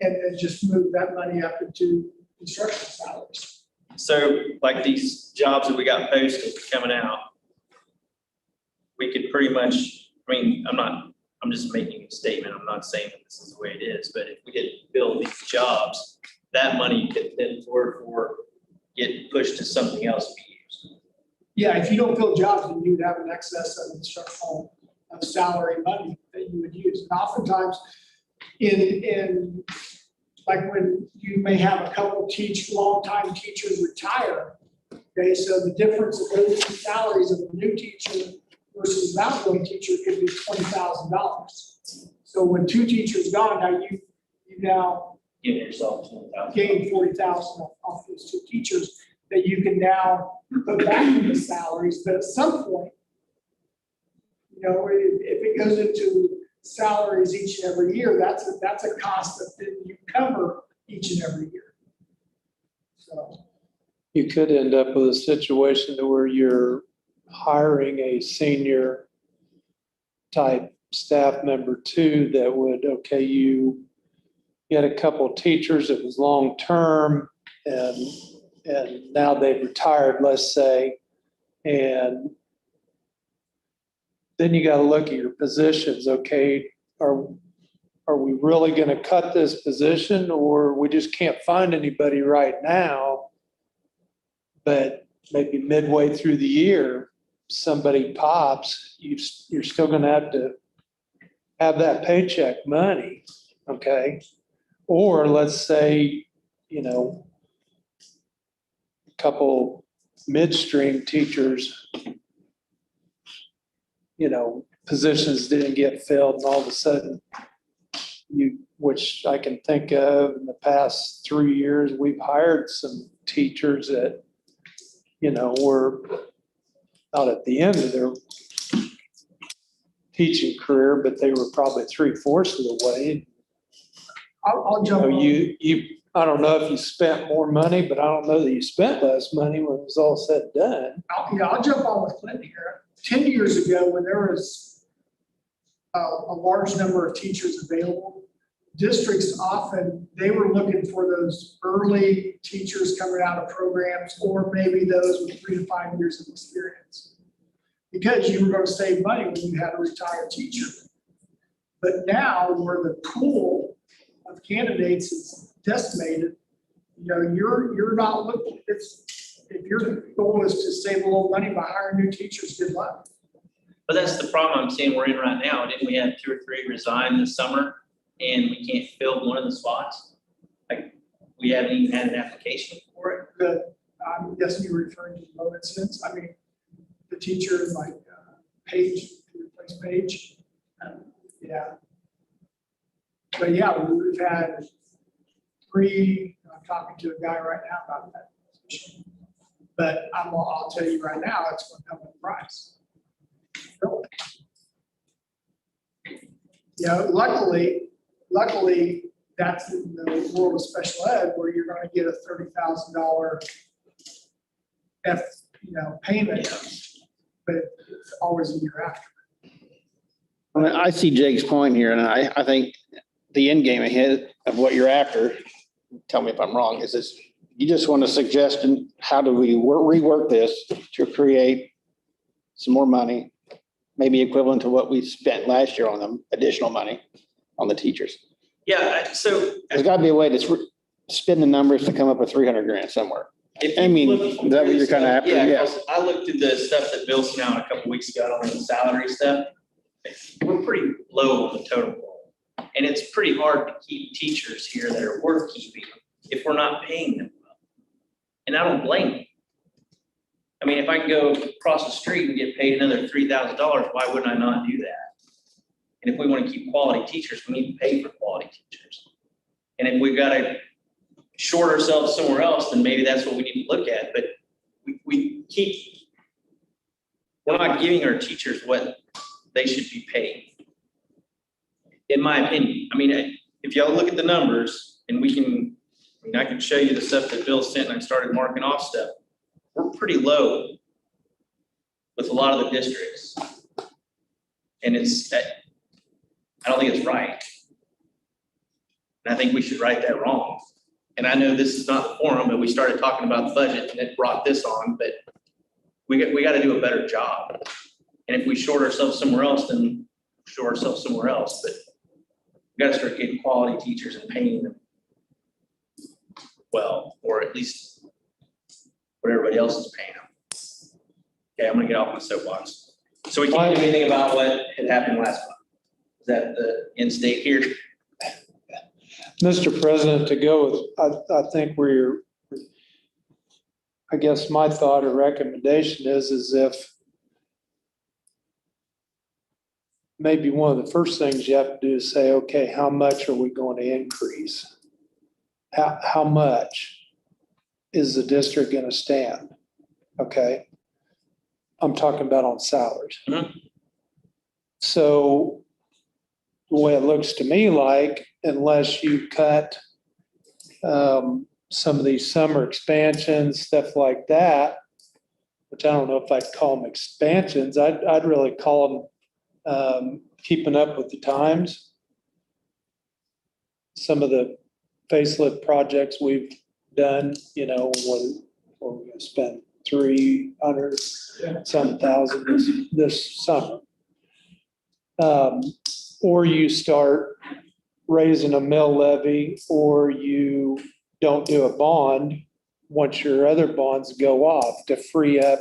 and then just move that money up into instructional salaries. So like these jobs that we got posted coming out, we could pretty much, I'm just making a statement. I'm not saying that this is the way it is, but if we did fill these jobs, that money could then get pushed to something else to be used. Yeah, if you don't fill jobs, then you'd have an excess of instructional salary money that you would use. And oftentimes in like when you may have a couple longtime teachers retire, okay, so the difference of those two salaries of a new teacher versus an outgoing teacher could be $20,000. So when two teachers gone, now you now Give yourself $20,000. gain $40,000 off those two teachers that you can now put back into salaries. But at some point, if it goes into salaries each and every year, that's a cost that then you cover each and every year. So, You could end up with a situation to where you're hiring a senior type staff member too, that would, okay, you had a couple of teachers that was long-term and now they've retired, let's say, and then you gotta look at your positions, okay, are we really gonna cut this position, or we just can't find anybody right now? But maybe midway through the year, somebody pops, you're still gonna have to have that paycheck money, okay? Or let's say, a couple midstream teachers, positions didn't get filled, and all of a sudden which I can think of in the past 3 years, we've hired some teachers that, were not at the end of their teaching career, but they were probably 3/4 of the way. I'll jump on. I don't know if you spent more money, but I don't know that you spent less money when it was all said and done. I'll jump on with Clinton here. 10 years ago, when there was a large number of teachers available, districts often, they were looking for those early teachers coming out of programs, or maybe those with 3 to 5 years of experience. Because you were going to save money when you had a retired teacher. But now, where the pool of candidates is decimated, you're not looking, if your goal is to save a little money by hiring new teachers, good luck. But that's the problem I'm seeing we're in right now. Didn't we have 2 or 3 resign this summer and we can't fill one of the spots? Like, we haven't even had an application for it. I'm guessing you're referring to low incidents. I mean, the teacher like Paige, to replace Paige. Yeah. But yeah, we've had 3, I'm talking to a guy right now about that position. But I'll tell you right now, it's going to come with a price. Luckily, that's in the world of special ed where you're going to get a $30,000 payment, but it's always a year after. I mean, I see Jake's point here, and I think the end game ahead of what you're after, tell me if I'm wrong, is this, you just want a suggestion, how do we rework this to create some more money, maybe equivalent to what we spent last year on them, additional money on the teachers? Yeah, so. There's got to be a way to spin the numbers to come up with 300 grand somewhere. If I you mean, look is that what you're kind of after? Yeah, Yeah. 'cause I looked at the stuff that Bill sent out a couple weeks ago on the salary stuff. We're pretty low on the totem pole. And it's pretty hard to keep teachers here that are worth keeping if we're not paying them well. And I don't blame them. I mean, if I can go across the street and get paid another $3,000, why wouldn't I not do that? And if we want to keep quality teachers, we need to pay for quality teachers. And if we've got to short ourselves somewhere else, then maybe that's what we need to look at. But we're not giving our teachers what they should be paid. In my opinion, I mean, if y'all look at the numbers and I can show you the stuff that Bill sent and I started marking off stuff. We're pretty low with a lot of the districts. And I don't think it's right. And I think we should right that wrong. And I know this is not the forum, but we started talking about the budget and it brought this on, but we got to do a better job. And if we short ourselves somewhere else, then short ourselves somewhere else. But we got to start getting quality teachers and paying them well, or at least what everybody else is paying them. Okay, I'm gonna get off my soapbox. So we can't do anything about what had happened last month. Is that the end state here? Mr. President, to go with, I think I guess my thought or recommendation is if maybe one of the first things you have to do is say, okay, how much are we going to increase? How much is the district going to stand? Okay. I'm talking about on salaries. Mhm. So the way it looks to me like, unless you cut some of these summer expansions, stuff like that, which I don't know if I'd call them expansions. I'd really call them keeping up with the times. Some of the facelift projects we've done, you know, when we're gonna spend 300 some thousand this summer. Or you start raising a mill levy, or you don't do a bond once your other bonds go off to free up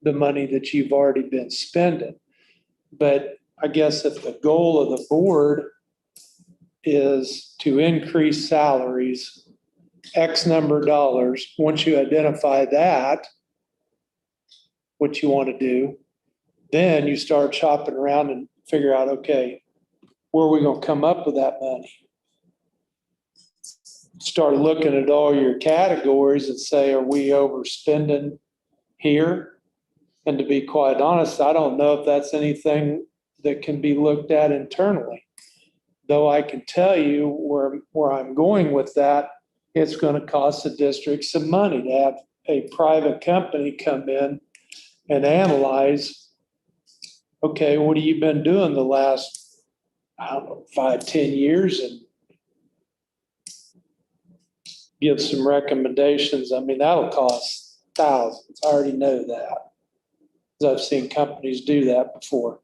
the money that you've already been spending. But I guess if the goal of the board is to increase salaries X number of dollars, once you identify that, what you want to do, then you start shopping around and figure out, okay, where are we going to come up with that money? Start looking at all your categories and say, are we overspending here? And to be quite honest, I don't know if that's anything that can be looked at internally. Though I can tell you where I'm going with that, it's going to cost the district some money to have a private company come in and analyze, okay, what have you been doing the last, I don't know, 5, 10 years, and give some recommendations. I mean, that'll cost thousands. I already know that, because I've seen companies do that before.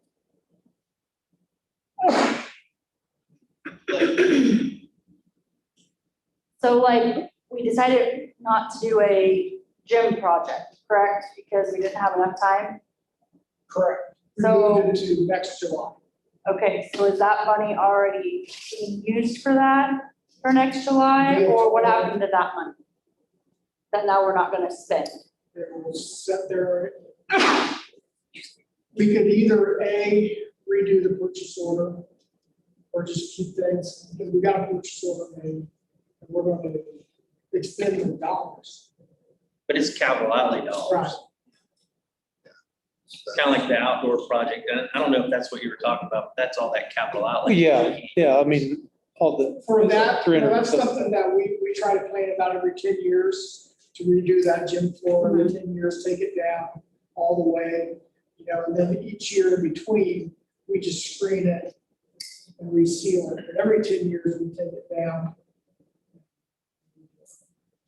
So like, we decided not to do a gym project, correct? Because we didn't have enough time. Correct. We So- moved it to next July. Okay, so is that money already being used for that for next July, or what happened to that money? That now we're not gonna spend? It was set there. We could either A, redo the purchase order, or just keep things, because we got a purchase order made, and we're going to expend the dollars. But it's capital outlay Right. dollars. It's kind of like the outdoor project. And I don't know if that's what you were talking about, but that's all that capital outlay. Yeah, I mean, all the. For that, you know, that's 350. something that we try to plan about every 10 years, to redo that gym floor every 10 years, take it down all the way, you know, and then each year in between, we just screen it and reseal it. But every 10 years, we take it down.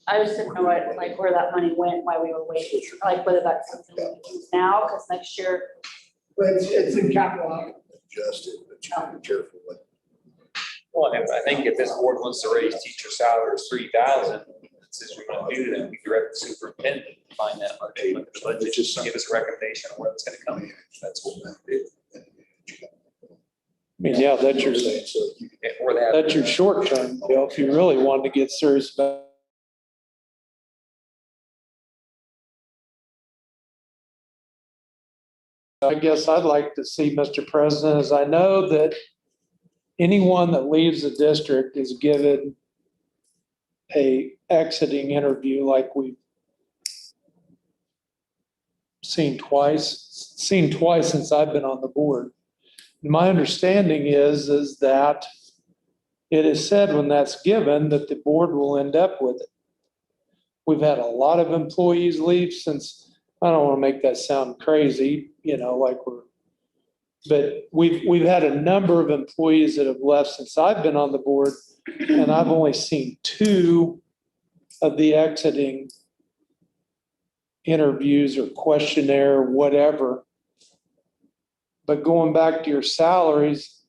I just didn't know what, like, where that money went, why we were waiting, like whether that's something we can use now, because next year, But it's in capital outlay. Adjust it, but you have to be careful with. Well, and I think if this board wants to raise teacher salaries 3,000, since we're going to do that, we direct the superintendent to find that money, look at the budget, just give us a recommendation on where it's going to come. That's what we'll do. I mean, yeah, that's your, Or that. that's your short term, Bill, if you really wanted to get serious about. I guess I'd like to see, Mr. President, as I know that anyone that leaves the district is given a exiting interview like we've seen twice since I've been on the board. My understanding is that it is said when that's given that the board will end up with it. We've had a lot of employees leave since, I don't want to make that sound crazy, you know, like but we've had a number of employees that have left since I've been on the board, and I've only seen 2 of the exiting interviews or questionnaire, whatever. But going back to your salaries,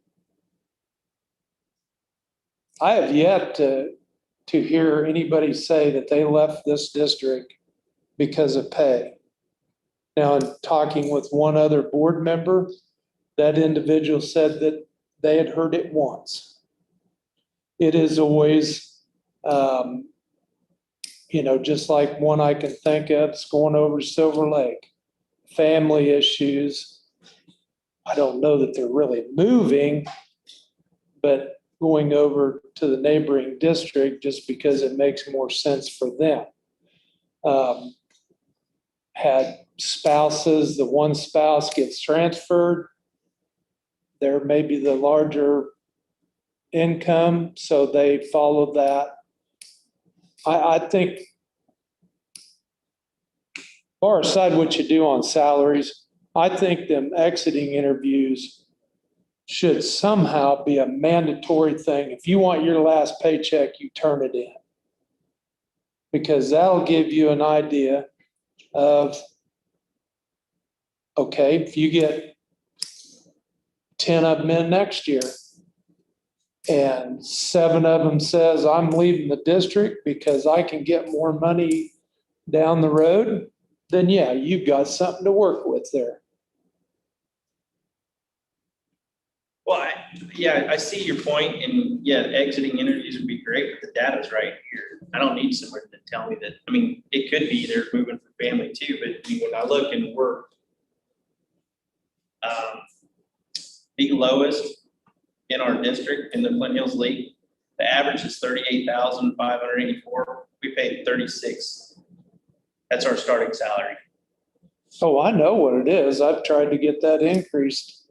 I have yet to hear anybody say that they left this district because of pay. Now, in talking with one other board member, that individual said that they had heard it once. It is always, you know, just like one I can think of, it's going over to Silver Lake, family issues. I don't know that they're really moving, but going over to the neighboring district just because it makes more sense for them. Had spouses, the one spouse gets transferred, there may be the larger income, so they follow that. I think far aside what you do on salaries, I think them exiting interviews should somehow be a mandatory thing. If you want your last paycheck, you turn it in. Because that'll give you an idea of, okay, if you get 10 of them in next year and 7 of them says, I'm leaving the district because I can get more money down the road, then yeah, you've got something to work with there. Well, I see your point, and yeah, exiting interviews would be great, but the data's right here. I don't need someone to tell me that. I mean, it could be they're moving for family too, but I mean, when I look and we're the lowest in our district in the Flint Hills League, the average is 38,584. We paid 36. That's our starting salary. Oh, I know what it is. I've tried to get that increased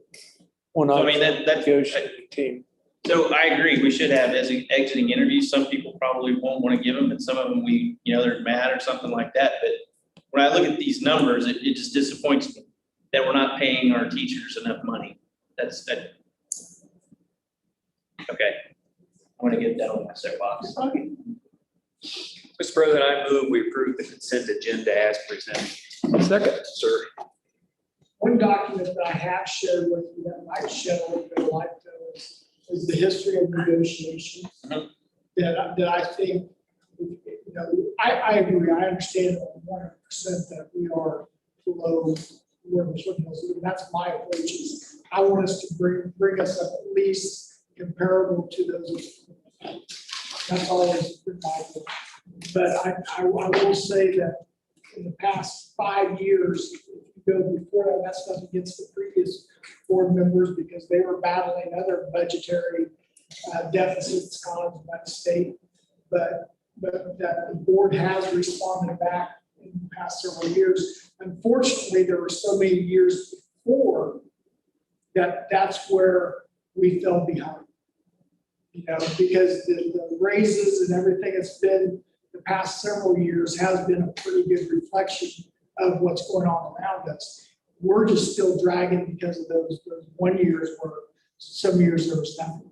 when I I was mean, that's negotiating team. So I agree, we should have exiting interviews. Some people probably won't want to give them, and some of them they're mad or something like that. But when I look at these numbers, it just disappoints me that we're not paying our teachers enough money. Okay. I'm gonna get done with my soapbox. Mr. President, I move we approve the consent agenda as presented. Second. Sir. One document that I have shared with you that might shed a little bit of light to is the history of negotiations. Mhm. That I think, I agree, I understand 100% that we are below where the Flint Hills is. That's my approach is I want us to bring us up at least comparable to those. That's always been my goal. But I will say that in the past 5 years, if you go before that, that's nothing against the previous board members because they were battling other budgetary deficits caused by the state. But that the board has responded back in the past several years. Unfortunately, there were so many years before that's where we fell behind. Because the raises and everything that's been the past several years has been a pretty good reflection of what's going on around us. We're just still dragging because of those 1 years where some years there was nothing,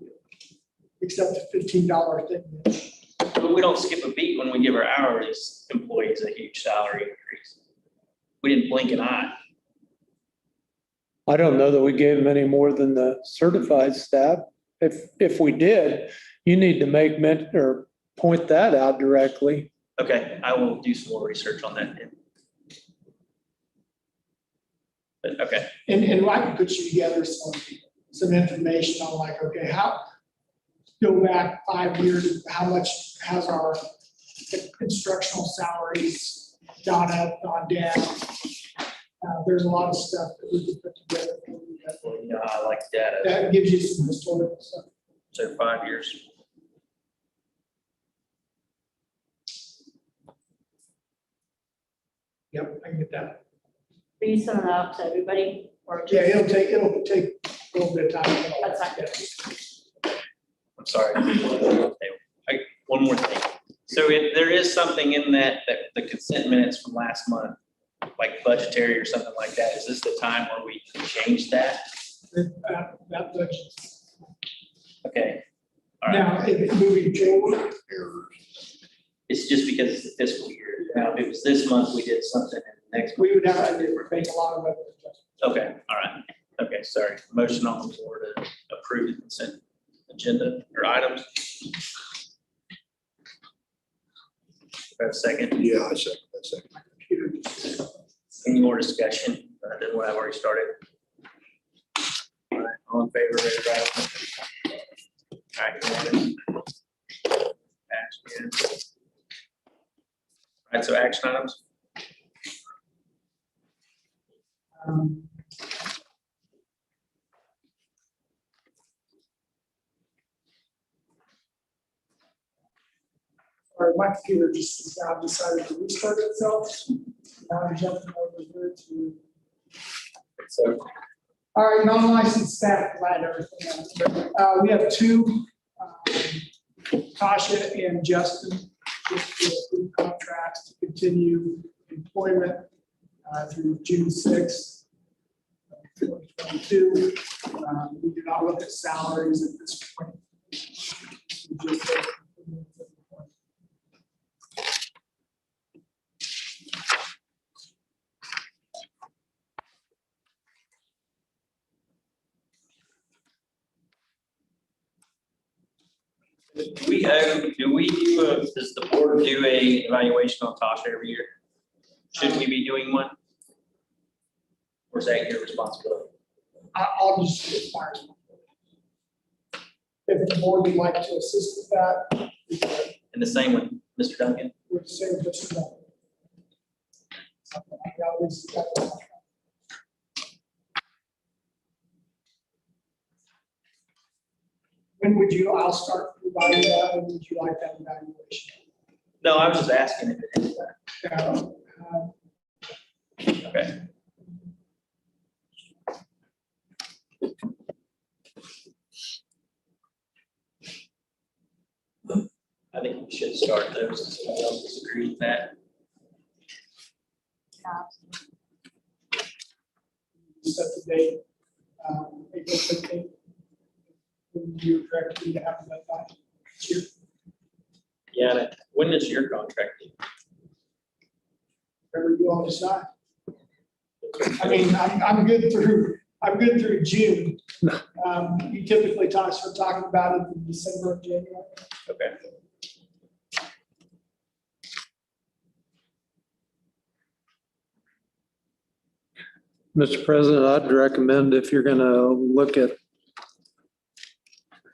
except the $15 thing. But we don't skip a beat when we give our hourly employees a huge salary increase. We didn't blink an eye. I don't know that we gave them any more than the certified staff. If we did, you need to point that out directly. Okay, I will do some more research on that then. But okay, And I can put you together some information on okay, go back 5 years, how much has our instructional salaries gone up, gone down? There's a lot of stuff that we can put together. I like data. That gives you some historical stuff. So 5 years. Yep, I can get that. Will you send that out to everybody or just? Yeah, it'll take a little bit of time. That's fine. I'm sorry. One more thing. So there is something in that the consent minutes from last month, like budgetary or something like that. Is this the time where we change that? That budget. Okay. All right. Now, if it's moving forward, It's just because it's the fiscal year. Now, if it was this month, we did something and next. we would have to make a lot of other adjustments. Okay, all right. Okay, sorry. Motion on the floor to approve the consent agenda or items. Do I have a second? Yeah, I second that second. My computer just- Any more discussion than what I've already started? All right, all in favor, raise your right hand. All right, unanimous. Action. All right, so action items. Sorry, my computer just now decided to restart itself. Now I'm jumping over here to. So, All right, non-licensed staff, glad everything. We have two, Tasha and Justin. just to approve contracts to continue employment through June 6th, 2022. We do not look at salaries at this point. We just look at the point. does the board do a evaluation on Tasha every year? Should we be doing one? Or is that your responsibility? I'll just get fired. If the board would like to assist with that, we can. And the same with Mr. Duncan? With the same person. Something like that, we just got to- When would you, I'll start providing that, when would you like that evaluation? No, I was just asking if it is that. Okay. I think we should start those. Does somebody else disagree with that? Set the date, April 15th. When you correct me to have that by this year. Yeah, and when is your contract due? Whatever you all decide. I mean, I'm good through June. You typically start talking about it in December or January. Okay. Mr. President, I'd recommend if you're gonna look at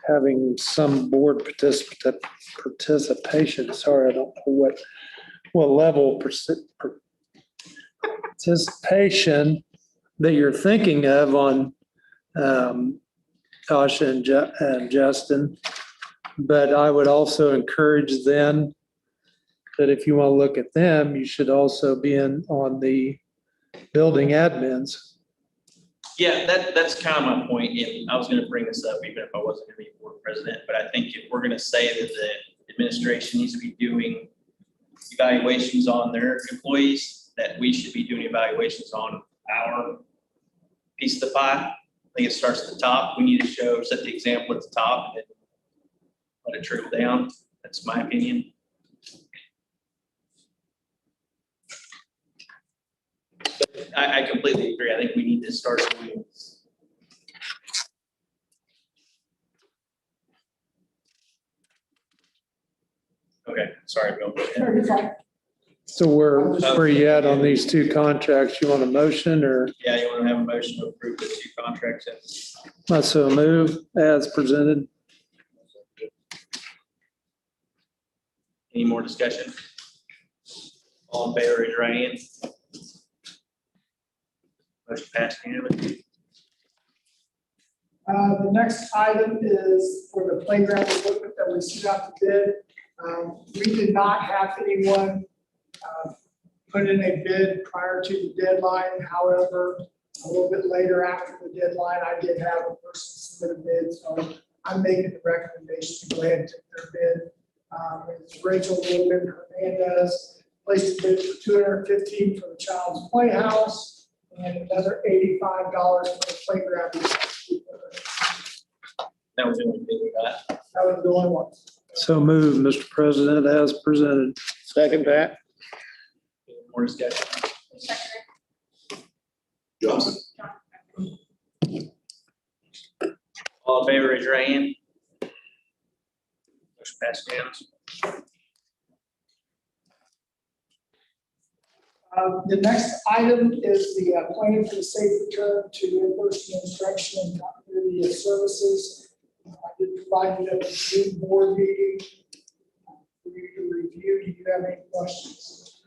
having some board participation, sorry, I don't know what level participation that you're thinking of on Tasha and Justin. But I would also encourage then that if you want to look at them, you should also be in on the building admins. Yeah, that's kind of my point, and I was gonna bring this up even if I wasn't gonna be board president, but I think if we're gonna say that the administration needs to be doing evaluations on their employees, that we should be doing evaluations on our piece of the pie. I think it starts at the top. We need to set the example at the top and then let it trickle down. That's my opinion. I completely agree. I think we need to start doing this. Okay, sorry, Bill. No, you're fine. So where you at on these two contracts? You want a motion or Yeah, you want to have a motion to approve the two contracts? not so move as presented? Any more discussion? All in favor, raise your right hand. Motion passed unanimously. The next item is for the playground equipment that we sent out to bid. We did not have anyone put in a bid prior to the deadline. However, a little bit later after the deadline, I did have a person submit a bid, so I'm making the recommendation to go ahead and take their bid. It's Rachel Logan Hernandez, placed a bid for $215 for the child's playhouse and another $85 for the playground. That was the only bid we got. That was the only one. So move, Mr. President, as presented. Second that. Any more discussion? Johnson. All in favor, raise your right hand. Motion passed unanimously. The next item is the plan for the safe return to in-person instruction and continuity of services. I did provide you a June board meeting for you to review. Do you have any questions?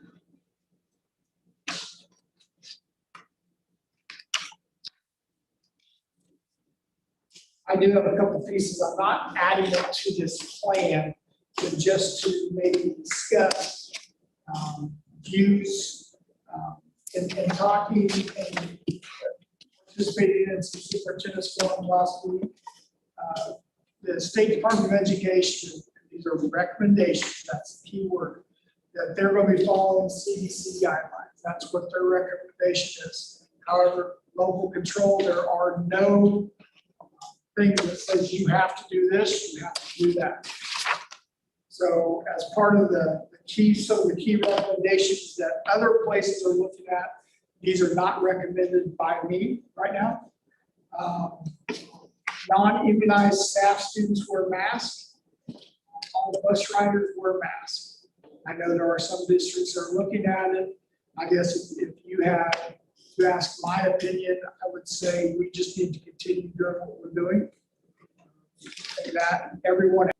I do have a couple of pieces. I'm not adding it to this plan, but just to maybe discuss views in talking and participating in some superintendent's forum last week. The State Department of Education, These are recommendations, that's the key word, that they're going to be following CDC guidelines. That's what their recommendation is. However, local control, there are no things that says you have to do this, you have to do that. So as part of the key, some of the key recommendations that other places are looking at, these are not recommended by me right now. Non-immunized staff students wear masks. All bus riders wear masks. I know there are some districts that are looking at it. I guess if you had to ask my opinion, I would say we just need to continue doing what we're doing. That everyone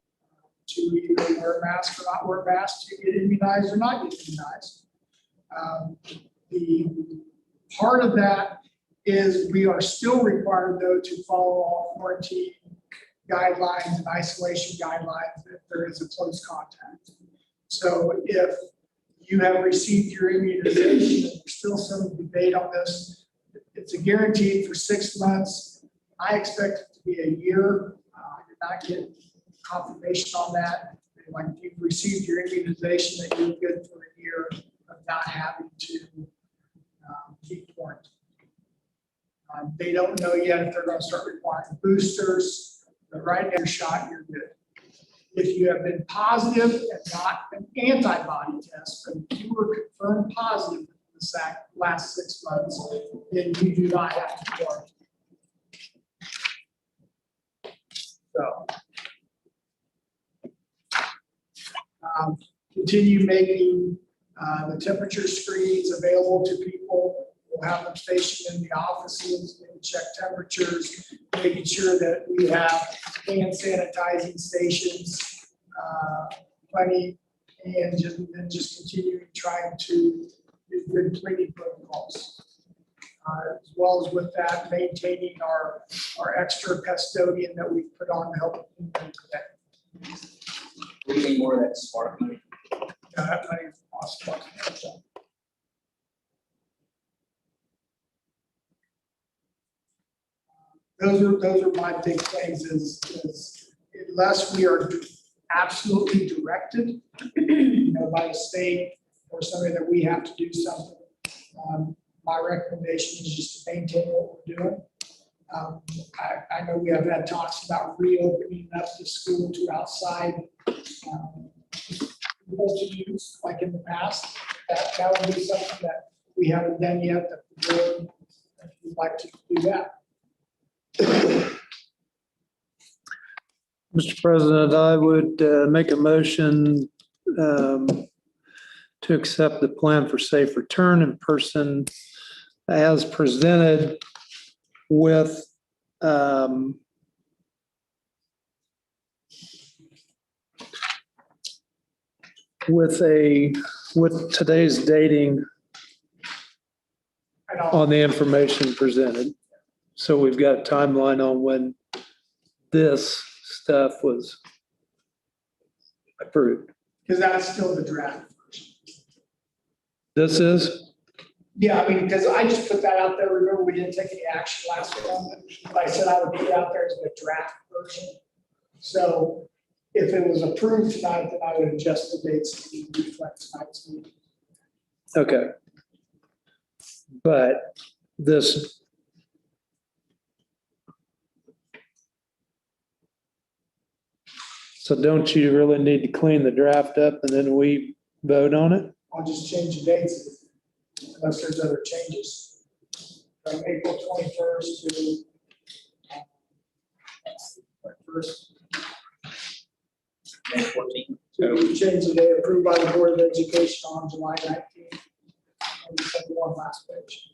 to either wear a mask or not wear a mask, to get immunized or not get immunized. The part of that is we are still required, though, to follow all quarantine guidelines and isolation guidelines if there is a close contact. So if you have received your immunization, there's still some debate on this. It's a guaranteed for 6 months. I expect it to be a year. I did not get confirmation on that. Like if you've received your immunization, that you're good for a year of not having to keep quarantined. They don't know yet if they're going to start requiring boosters, but right now, shot, you're good. If you have been positive and not an antibody test, but you were confirmed positive in the last 6 months, then you do not have to quarantine. So, continue making the temperature screens available to people. We'll have them stationed in the offices, and check temperatures, making sure that we have hand sanitizing stations, plenty, and just continuing trying to do good cleaning protocols. As well as with that, maintaining our extra custodian that we've put on to help today. We need more of that smart money. That money is awesome. Those are my big things is unless we are absolutely directed, by the state or something that we have to do something. My recommendation is just to maintain what we're doing. I know we have had talks about reopening up the school to outside people to use, like in the past. That would be something that we haven't done yet, that the board would like to do that. Mr. President, I would make a motion to accept the plan for safe return in person as presented with with today's dating And I'll- on the information presented. So we've got a timeline on when this stuff was approved. Because that's still the draft version. This is, Yeah, I mean, because I just put that out there. Remember, we didn't take any action last time, but I said I would put it out there as the draft version. So if it was approved tonight, then I would adjust the dates to reflect tonight's meeting. okay. But this, so don't you really need to clean the draft up and then we vote on it? I'll just change the dates unless there's other changes. From April 21st to first. May 14th. So we changed the day approved by the Board of Education on July 19th. And we sent one last page.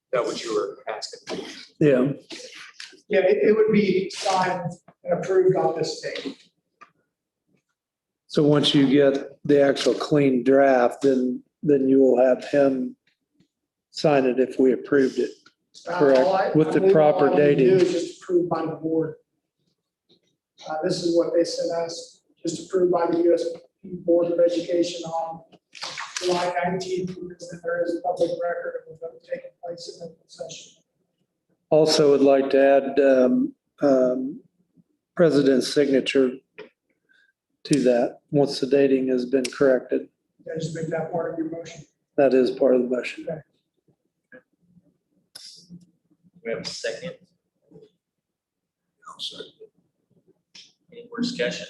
Is that what you were asking? Yeah. Yeah, it would be signed and approved on this date. So once you get the actual clean draft, then you will have him sign it if we approved it. Correct, All I- with I the believe all proper I need to do dating. is just approved by the board. This is what they sent us, just approved by the USP Board of Education on July 19th, because then there is a public record of the vote taking place in the session. Also would like to add president's signature to that, once the dating has been corrected. I just make that part of your motion. That is part of the motion. We have a second. Any more discussion?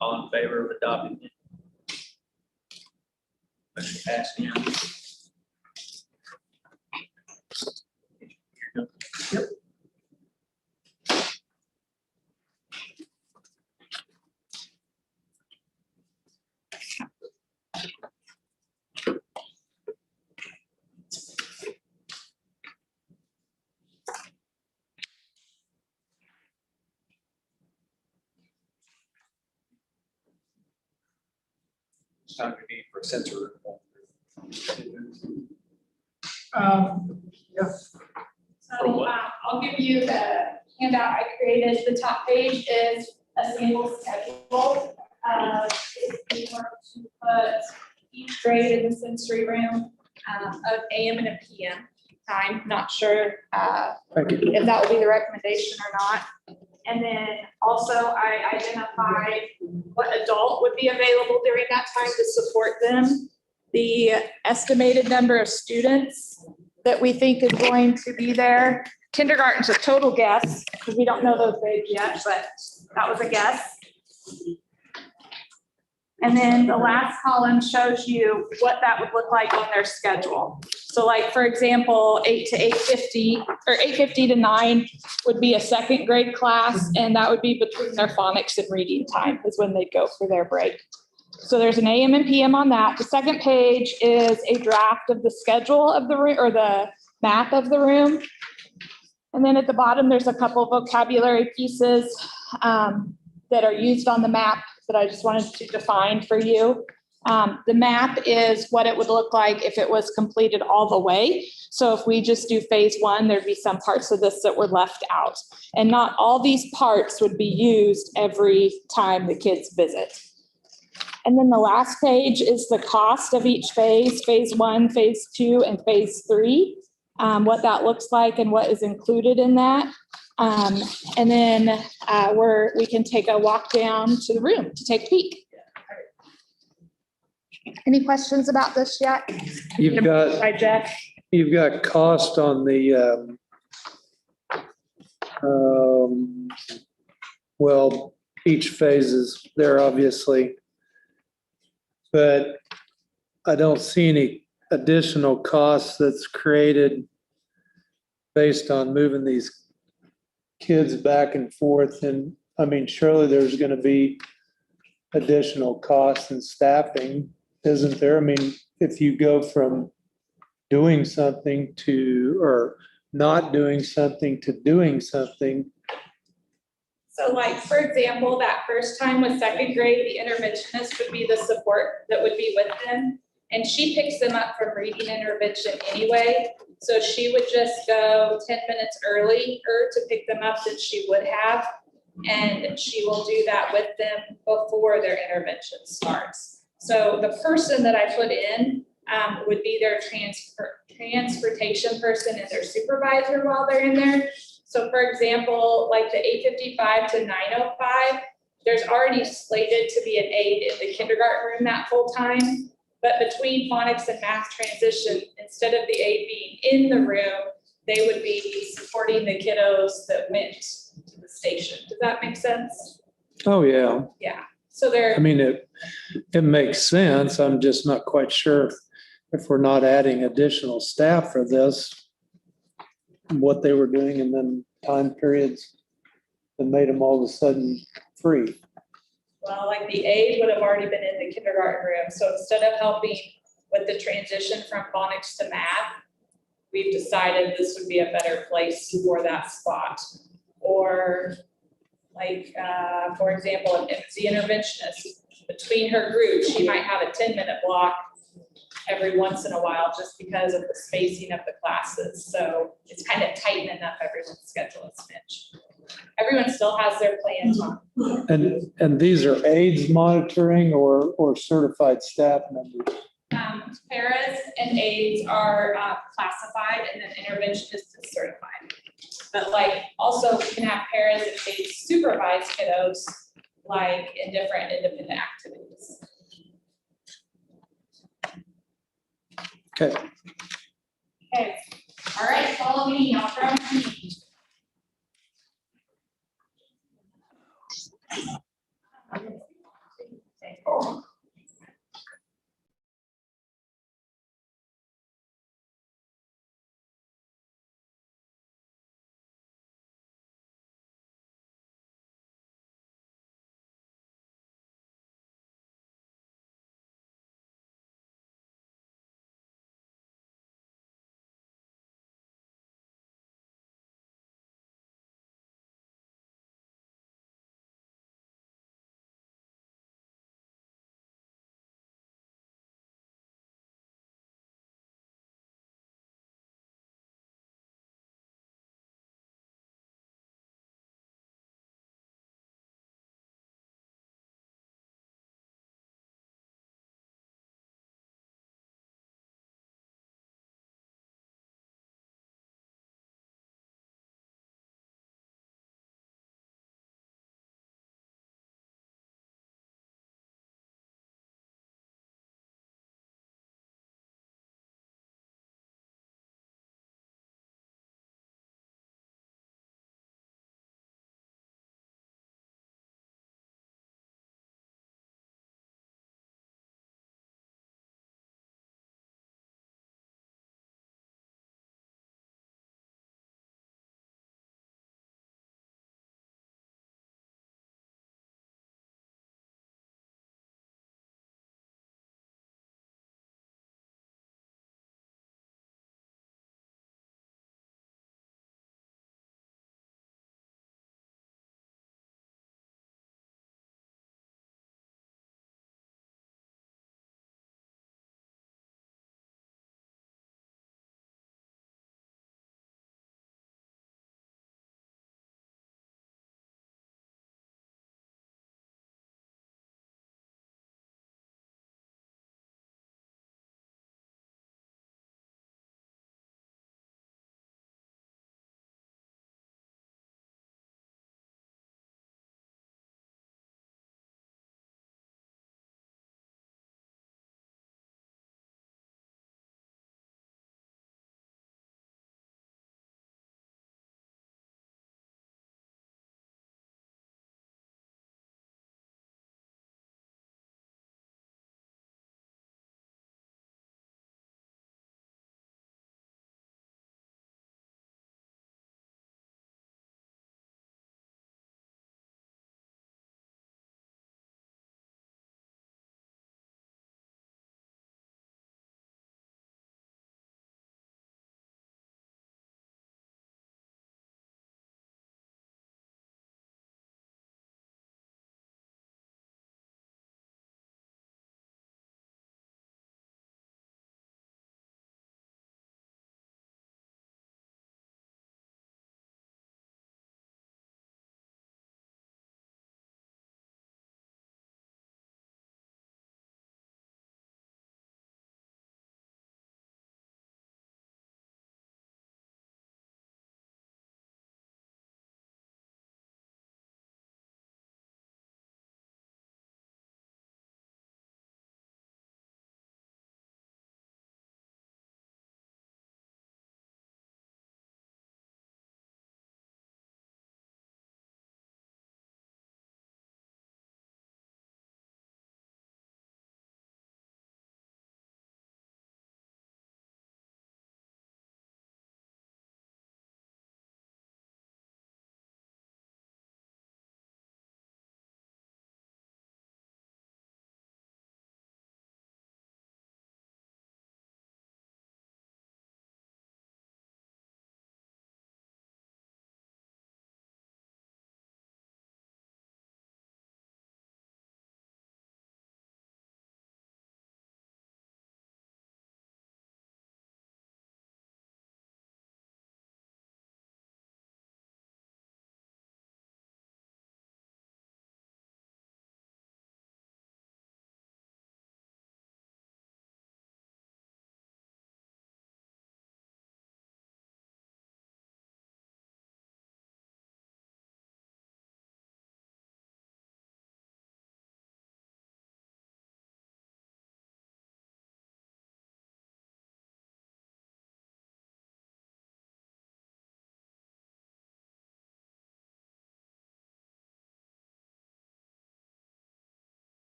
All in favor of adopting it? Motion passed unanimously. It's time we need for a sensor. Yeah, So I'll give you the handout I created. The top page is a sample schedule. If you want to put each grade in the sensory room of AM and a PM time, not sure Thank you. if that will be the recommendation or not. And then also I identified what adult would be available during that time to support them. The estimated number of students that we think is going to be there. Kindergarten's a total guess, because we don't know those grades yet, but that was a guess. And then the last column shows you what that would look like on their schedule. So like, for example, 8 to 8:50 or 8:50 to 9 would be a second grade class, and that would be between their phonics and reading time is when they go for their break. So there's an AM and PM on that. The second page is a draft of the schedule of the room or the map of the room. And then at the bottom, there's a couple of vocabulary pieces that are used on the map that I just wanted to define for you. The map is what it would look like if it was completed all the way. So if we just do phase 1, there'd be some parts of this that were left out. And not all these parts would be used every time the kids visit. And then the last page is the cost of each phase, phase 1, phase 2, and phase 3, what that looks like and what is included in that. And then we can take a walk down to the room to take a peek. Any questions about this yet? You've got, By Jeff? you've got cost on the, well, each phase is there, obviously. But I don't see any additional costs that's created based on moving these kids back and forth. And I mean, surely there's going to be additional costs and staffing, isn't there? I mean, if you go from doing something to, or not doing something to doing something. So like, for example, that first time with second grade, the interventionist would be the support that would be with them. And she picks them up from reading intervention anyway. So she would just go 10 minutes earlier to pick them up than she would have. And she will do that with them before their intervention starts. So the person that I put in would be their transportation person and their supervisor while they're in there. So for example, like the 8:55 to 9:05, there's already slated to be an aide in the kindergarten room that full time. But between phonics and math transition, instead of the aide being in the room, they would be supporting the kiddos that went to the station. Does that make sense? Oh, yeah. Yeah. So they're. I mean, it makes sense. I'm just not quite sure if we're not adding additional staff for this, what they were doing and then time periods that made them all of a sudden free. Well, like the aide would have already been in the kindergarten room. So instead of helping with the transition from phonics to math, we've decided this would be a better place for that spot. Or like, for example, if it's the interventionist, between her group, she might have a 10-minute block every once in a while just because of the spacing of the classes. So it's kind of tightening up everyone's schedule a smidge. Everyone still has their plans on. And these are aides monitoring or certified staff members? Paras and aides are classified and then interventionist is certified. But like, also we can have paras and aides supervise kiddos, like in different independent activities. Okay. Okay, all right, follow me, I'll try me.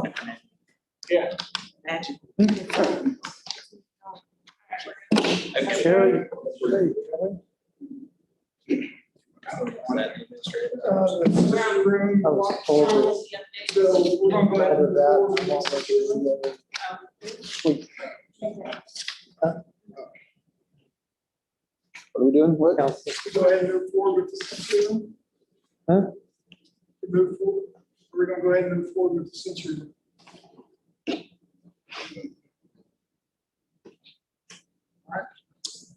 Okay. Carrie. Is that the administrative? The room, I was told that- Policy update. so we're gonna go ahead and move forward. Sweet. What are we doing? What? Go ahead and move forward with the sensory room. Huh? Move forward. We're gonna go ahead and move forward with the sensory room.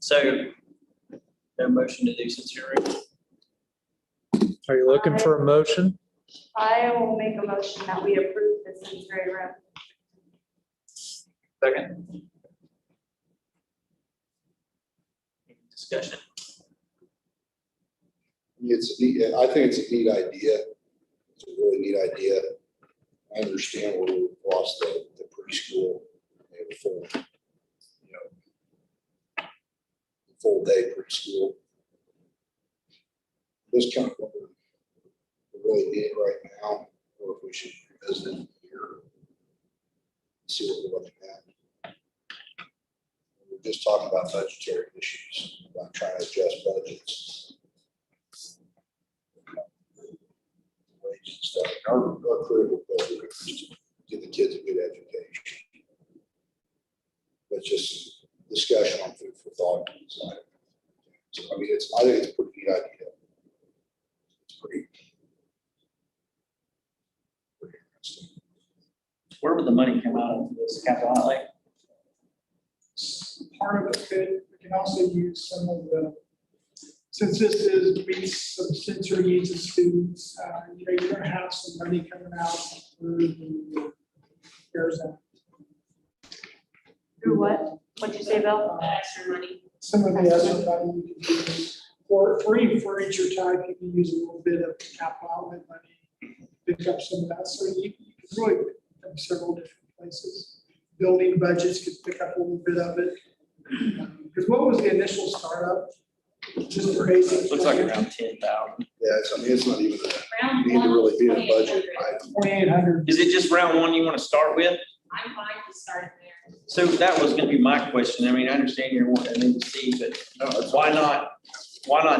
So, no motion to do sensory room? Are you looking for a motion? I will make a motion that we approve the sensory room. Second. Discussion. It's a neat, I think it's a neat idea. It's a really neat idea. I understand where we lost the preschool, they have a full, you know, full day preschool. This kind of what we really need right now, or if we should revisit it here. See what we're looking at. We're just talking about budgetary issues, about trying to adjust budgets. Wages and stuff. Our critical goal is to give the kids a good education. But just discussion on food for thought. So, I mean, I think it's a pretty neat idea. It's pretty interesting. Where would the money come out of this capital outlay? Part of it could, we can also use some of the, since this is meets some sensory needs of students, you know, you're gonna have some money coming out through the CARES Act. Through what? What'd you say, Bill? The extra money. Some of the other money you can use, for any furniture type, you can use a little bit of capital outlet money, pick up some of that, so you can really pick from several different places. Building budgets could pick up a little bit of it. Because what was the initial startup? Just for basic. Looks like around 10,000. Yeah, it's, I mean, it's not even, Round you need to really be in a 1, budget. 2,800. 2,800. Is it just round one you want to start with? I'm fine to start there. So that was gonna be my question. I mean, I understand you're wanting to move to C, but why not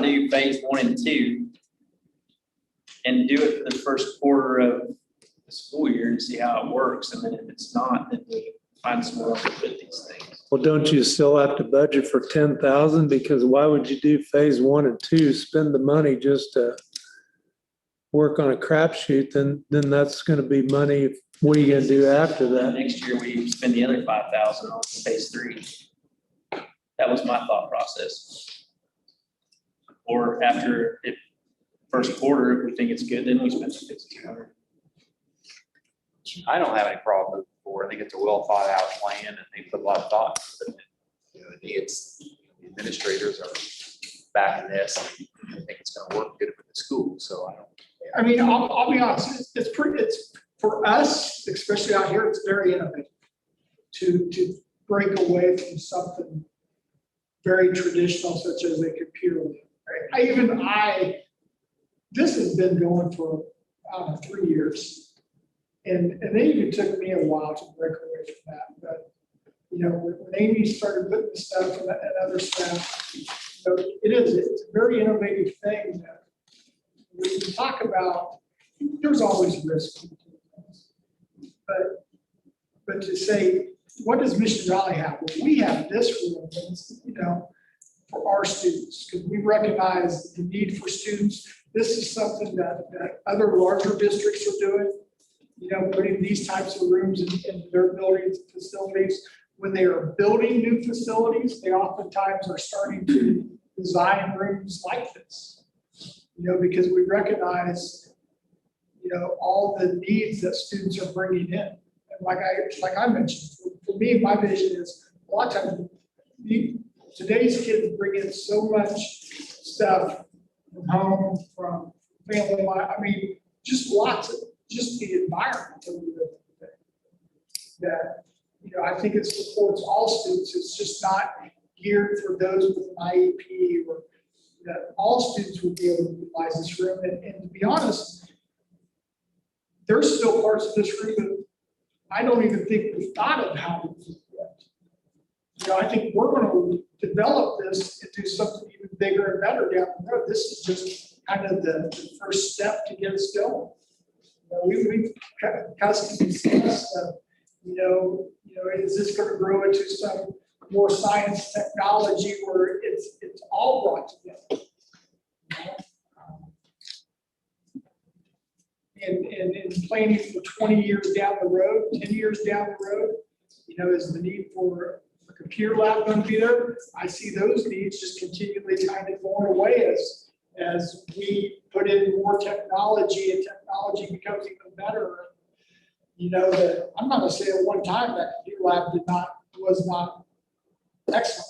do phase 1 and 2? And do it for the first quarter of the school year and see how it works, and then if it's not, then we find somewhere else to put these things. Well, don't you still have to budget for 10,000? Because why would you do phase 1 and 2, spend the money just to work on a crapshoot? Then that's gonna be money. What are you gonna do after that? Next year, we spend the other 5,000 on phase 3. That was my thought process. Or after it, first quarter, if we think it's good, then we spend the 1,500. I don't have any problem moving forward. I think it's a well thought out plan and they put a lot of thought. into it. You know, the administrators are backing this. And I think it's gonna work good for the school, so I don't. I mean, I'll be honest, it's pretty, it's, for us, especially out here, it's very innovative to break away from something very traditional such as a computer lab, right? This has been going for, 3 years. And it even took me a while to break away from that, but, you know, when Amy started putting the stuff and other stuff, you know, it's a very innovative thing that when you talk about, there's always risk. But to say, what does Mission Valley have? Well, we have this room, you know, for our students, because we recognize the need for students. This is something that other larger districts are doing, you know, putting these types of rooms in their buildings, facilities. When they are building new facilities, they oftentimes are starting to design rooms like this, you know, because we recognize, you know, all the needs that students are bringing in. And like I mentioned, for me, my vision is a lot of times today's kids bring in so much stuff from home, from family life. I mean, just just the environment that we live in today. That, you know, I think it supports all students. It's just not geared for those with an IEP, or that all students would be able to utilize this room. And to be honest, there's still parts of this room I don't even think we thought of how to do it. You know, I think we're gonna develop this into something even bigger and better down the road. This is just kind of the first step to get us going. You know, we've constantly discussed, is this gonna grow into some more science technology where it's all brought together? You know? And planning for 20 years down the road, 10 years down the road, you know, is the need for a computer lab going to be there? I see those needs just continually kind of going away as we put in more technology and technology becomes even better. You know, that I'm not gonna say at one time that computer lab was not excellent.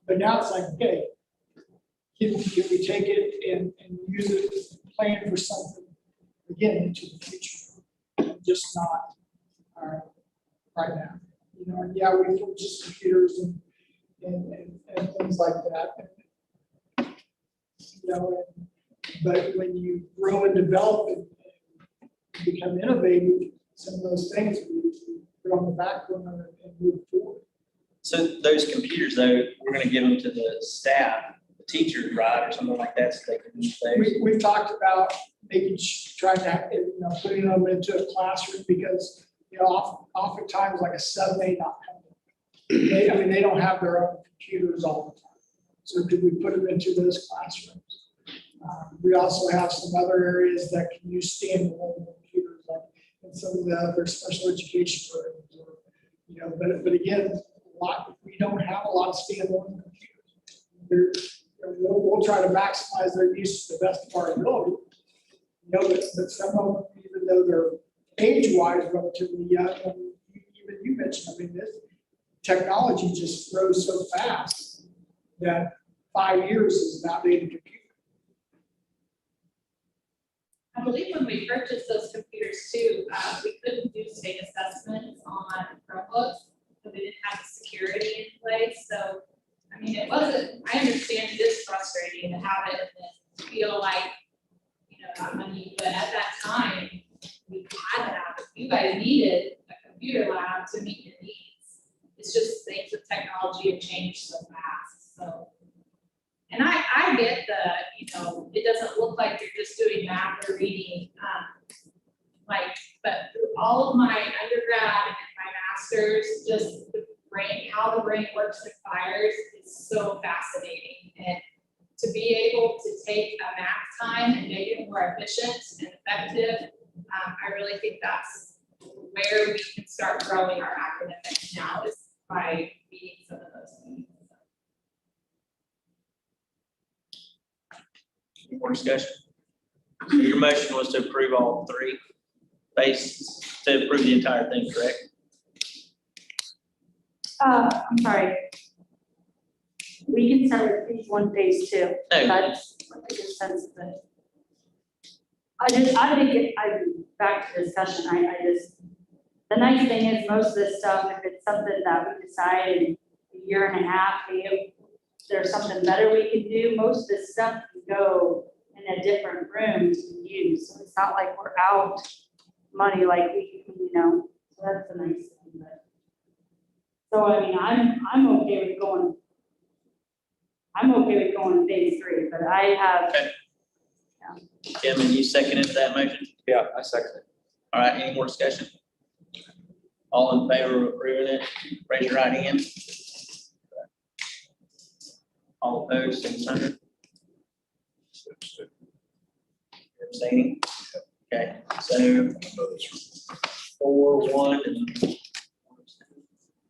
But now it's like, okay, can we take it and use it, plan for something again into the future, just not right now. You know, and yeah, we purchase computers and things like that. You know, but when you grow and develop and become innovative, some of those things we put on the back burner and move forward. So those computers though, we're gonna give them to the staff, the teachers, right, or something like that, so they can use those. We've talked about trying to, putting them into a classroom because, you know, oftentimes like a sub may not have them. They don't have their own computers all the time. So could we put them into those classrooms? We also have some other areas that can use standalone computers, like in some of the other special education programs, or, you know, but again, we don't have a lot of standalone computers. We'll try to maximize their use to the best of our ability. You know, but some of them, even though they're age-wise relatively young, even you mentioned, this technology just grows so fast that 5 years is an outdated computer. I believe when we purchased those computers too, we couldn't do state assessments on Chromebooks, so they didn't have the security in place, so, it wasn't, I understand it is frustrating to have it and then feel like, not money, but at that time, we had to have it. You guys needed a computer lab to meet your needs. It's just things with technology have changed so fast, so. And I get it doesn't look like you're just doing math or reading, but through all of my undergrad and my master's, just how the brain works and fires is so fascinating. And to be able to take a math time and make it more efficient and effective, I really think that's where we can start growing our academics now, is by meeting some of those needs. Any more discussion? Your motion was to approve all three, to approve the entire thing, correct? I'm sorry. We can start with phase 1, phase 2. No. That's what the sense of it. I think back to discussion, the nice thing is most of this stuff, if it's something that we decide in a year and a half, if there's something better we can do, most of this stuff can go in a different room to use. So it's not like we're out money like so that's the nice thing. So I'm okay with going. I'm okay with going phase 3, but I have. Okay. Tim, and you seconded that motion? Yeah, I second it. All right, any more discussion? All in favor of approving it, raise your right hand. All opposed, same sign. Abstaining? Okay, so 4, 1, and.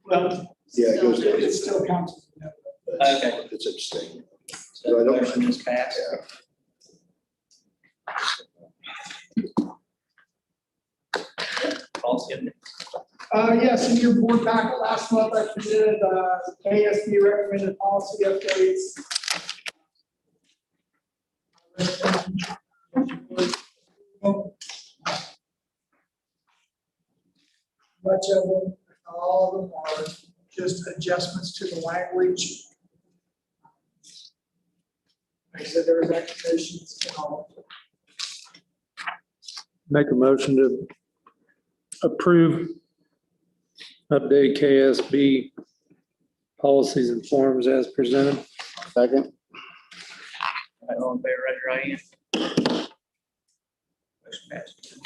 Well, Yeah, it goes down. it still counts. Okay. It's abstaining. So the motion is passed. Policy update. Yes, in your board packet last month, I presented ASB recommended policy updates. Much of them, all of them are just adjustments to the language. Like I said, there was recommendations in all of them. Make a motion to approve update KSB policies and forms as presented. Second. All in favor, raise your right hand. Motion passes.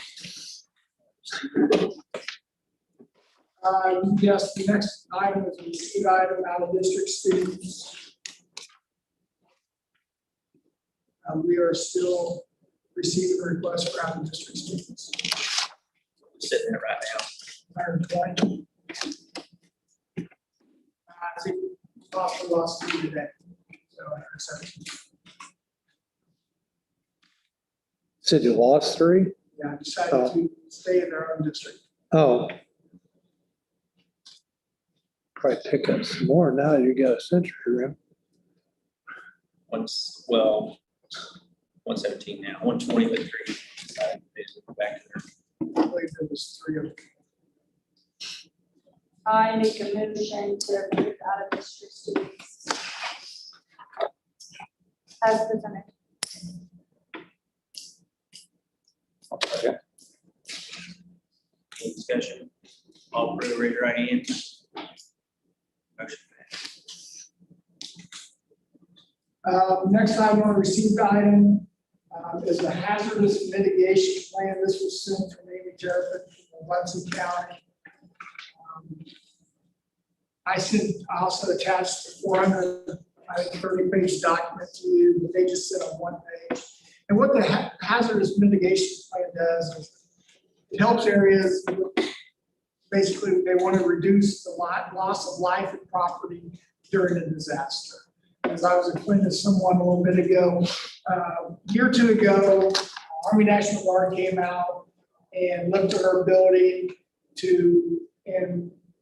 Yes, the next item is a receipt item out of district students. We are still receiving requests for out of district students. We're sitting there right now. 120. I think possibly lost two today. So, 117. Said you lost 3? Yeah, I decided to stay in their own district. Oh. Probably pick up some more now that you got a Century Room. Well, 117 now, 120 with 3. Back to there. I believe there was 3 of them. I make a motion to approve out of district students. As presented. Any discussion? All approve, raise your right hand. Motion passes. Next item on received item is the hazardous mitigation plan. This was sent from Amy Jerford from Muncie County. I also attached the 430-page document to you, but they just sit on one page. And what the hazardous mitigation plan does is it helps areas, basically, they want to reduce the loss of life and property during a disaster. As I was explaining to someone a little bit ago, a year or two ago, Army National Guard came out and looked at our ability to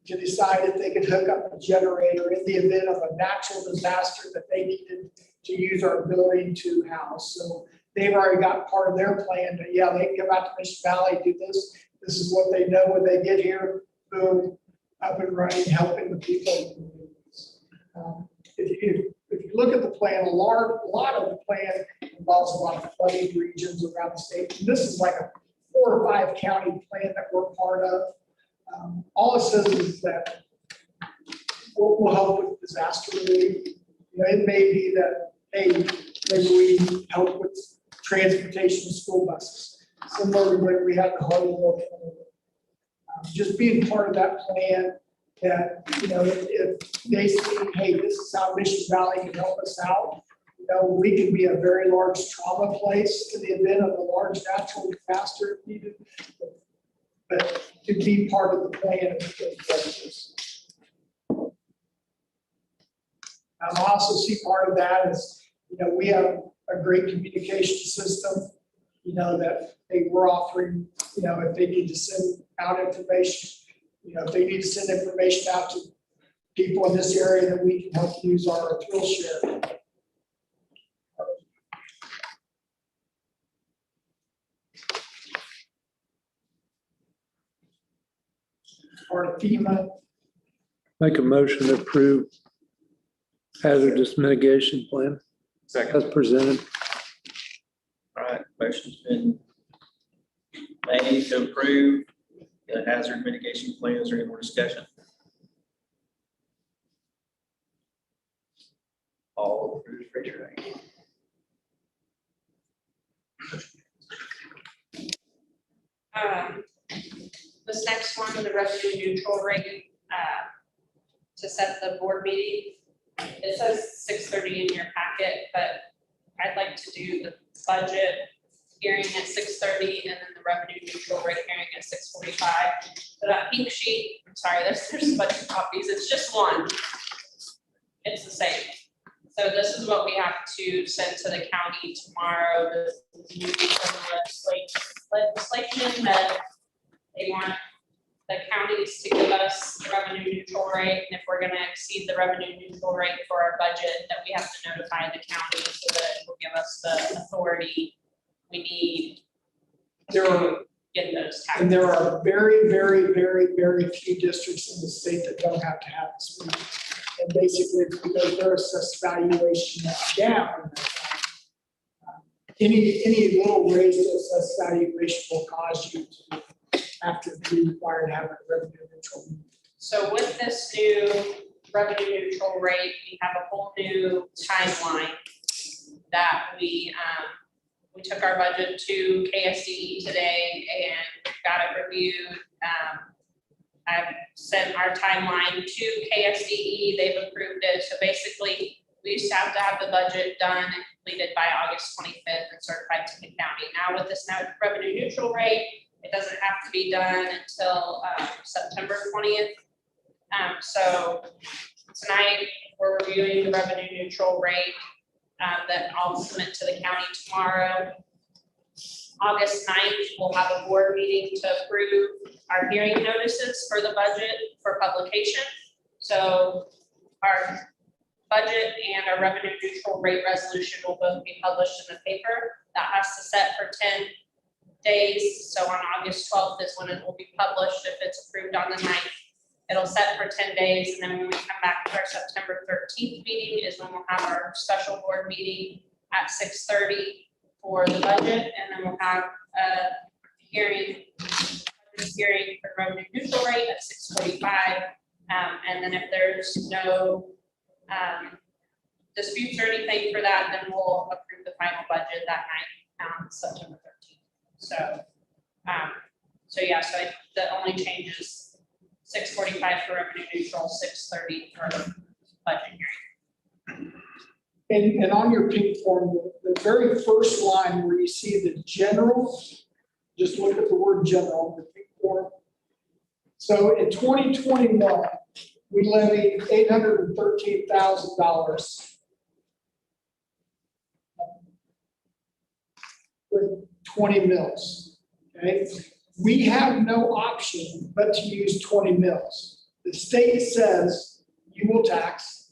decide if they could hook up a generator in the event of a natural disaster that they needed to use our ability to house. So they've already got part of their plan that, yeah, they can come out to Mission Valley, do this. This is what they know when they get here, boom, up and running, helping the people. If you look at the plan, a lot of the plan involves a lot of flooded regions around the state. And this is like a 4 or 5 county plan that we're part of. All it says is that we'll help with disaster relief. You know, it may be that, hey, maybe we help with transportation of school buses. Similar to when we had the Harleyville. Just being part of that plan that, you know, if they see, hey, this is how Mission Valley can help us out. You know, we can be a very large trauma place in the event of a large natural disaster if needed. But to be part of the plan of those places. I also see part of that is, you know, we have a great communication system, you know, that we're offering, you know, if they need to send out information, you know, if they need to send information out to people in this area, that we can help use our thrill share. Or FEMA. Make a motion to approve hazardous mitigation plan Second. as presented. All right, motion's been made to approve the hazard mitigation plan. Is there any more discussion? All approved, raise your right hand. This next one, the revenue neutral rate, to set the board meeting. It says 6:30 in your packet, but I'd like to do the budget hearing at 6:30 and then the revenue neutral rate hearing at 6:45. So that pink sheet, I'm sorry, there's a bunch of copies, it's just one. It's the same. So this is what we have to send to the county tomorrow, the new legislation that they want the counties to give us the revenue neutral rate, and if we're gonna exceed the revenue neutral rate for our budget, that we have to notify the county so that it will give us the authority we need There are, to get those taxes. and there are very, very, very, very few districts in the state that don't have to have this. meeting. And basically, it's because their assessed valuation is down. Any little raise to assessed valuation will cause you to after we require to have a revenue neutral. So with this new revenue neutral rate, we have a whole new timeline that we took our budget to KSDE today and got it reviewed. I've sent our timeline to KSDE, they've approved it. So basically, we used to have the budget done and completed by August 25th and certified to the county. Now with this now revenue neutral rate, it doesn't have to be done until September 20th. So tonight, we're reviewing the revenue neutral rate that I'll submit to the county tomorrow. August 9th, we'll have a board meeting to approve our hearing notices for the budget for publication. So our budget and our revenue neutral rate resolution will both be published in the paper. That has to set for 10 days. So on August 12th is when it will be published. If it's approved on the 9th, it'll set for 10 days. And then when we come back to our September 13th meeting is when we'll have our special board meeting at 6:30 for the budget. And then we'll have a hearing for revenue neutral rate at 6:45. And then if there's no disputes or anything for that, then we'll approve the final budget that night, September 13th. So yeah, so the only change is 6:45 for revenue neutral, 6:30 for budget hearing. And on your pink form, the very first line where you see the general, just look at the word general, the pink form. So in 2021, we levied $813,000 with 20 mills, okay? We have no option but to use 20 mills. The state says you will tax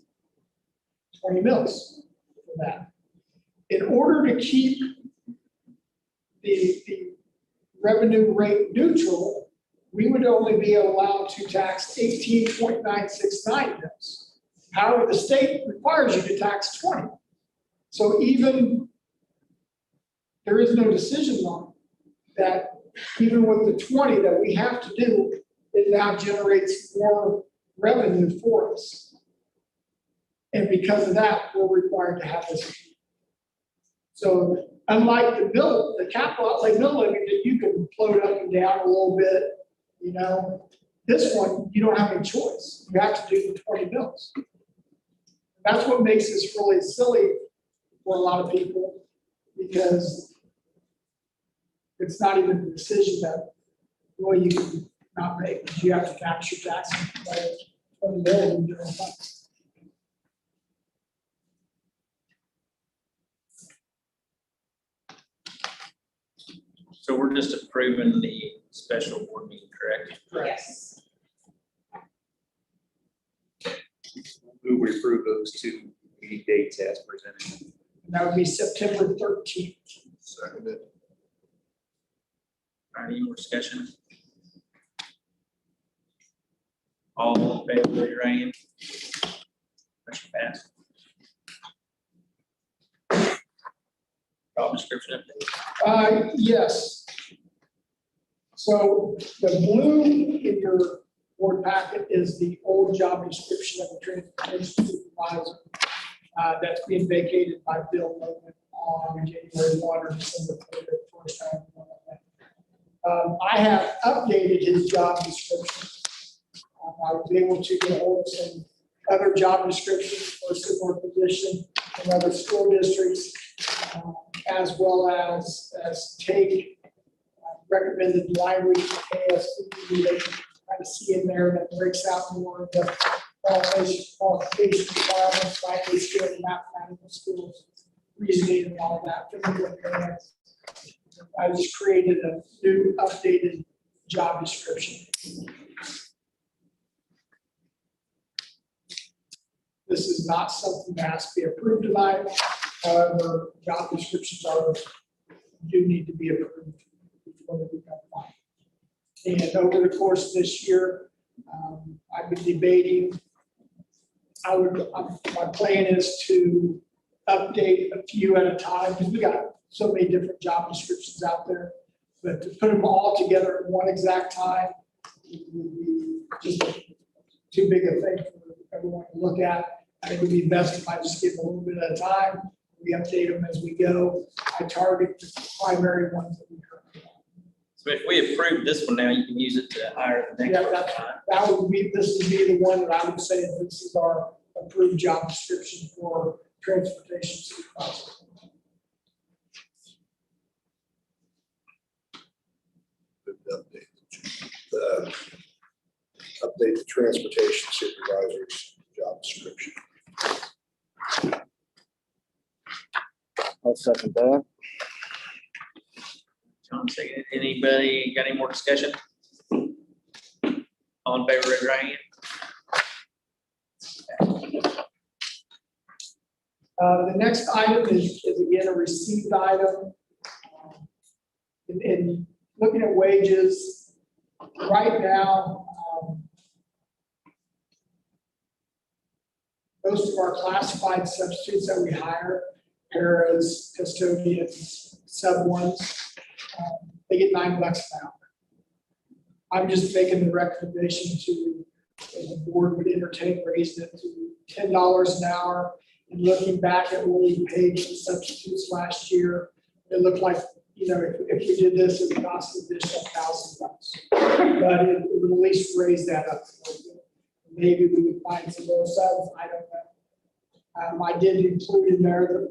20 mills for that. In order to keep the revenue rate neutral, we would only be allowed to tax 18.969 mills. However, the state requires you to tax 20. So even, there is no decision on that, even with the 20 that we have to do, it now generates more revenue for us. And because of that, we're required to have this. So unlike the bill, the capital outlay mill levy that you can float up and down a little bit, you know, this one, you don't have any choice. You have to do the 20 mills. That's what makes this really silly for a lot of people, because it's not even a decision that really you can not make, because you have to tax your taxes by 20 mills in general fund. So we're just approving the special board meeting, correct? Yes. Move we approve those two meeting dates as presented. And that would be September 13th. Seconded. All right, any more discussion? All in favor, raise your hand. Motion passed. Job description update. Yes. So the blue in your board packet is the old job description of the transportation supervisor. That's being vacated by Bill Logan on January 1 or December 1st. I have updated his job description. I was able to get hold of some other job descriptions for a similar position in other school districts, as well as take recommended language from KSDE. They can kind of see in there that breaks out more of the qualification requirements, likely skill in mathematical skills, reasoning and all that. I just created a new updated job description. This is not something that has to be approved tonight. However, job descriptions do need to be approved before they become final. And over the course of this year, I've been debating. My plan is to update a few at a time, because we got so many different job descriptions out there. But to put them all together at one exact time would be just too big a thing for everyone to look at. I think it would be best if I just give them a little bit at a time. We update them as we go. I target the primary ones that we currently have. So if we approve this one now, you can use it to hire the next Yeah, one. that would be, this would be the one that I would say this is our approved job description for transportation supervisor. Update the transportation supervisor's job description. I'll second that. John, second. Anybody got any more discussion? All in favor, raise your right hand. The next item is again a received item. In looking at wages, right now, most of our classified substitutes that we hire, paras, custodians, sub ones, they get $9 an hour. I'm just making the recommendation to, the board would entertain raising it to $10 an hour. And looking back at what we paid for substitutes last year, it looked like, you know, if we did this, it would cost an additional $1,000. But it would at least raise that up. Maybe we would find some more subs, I don't know. I did include in there that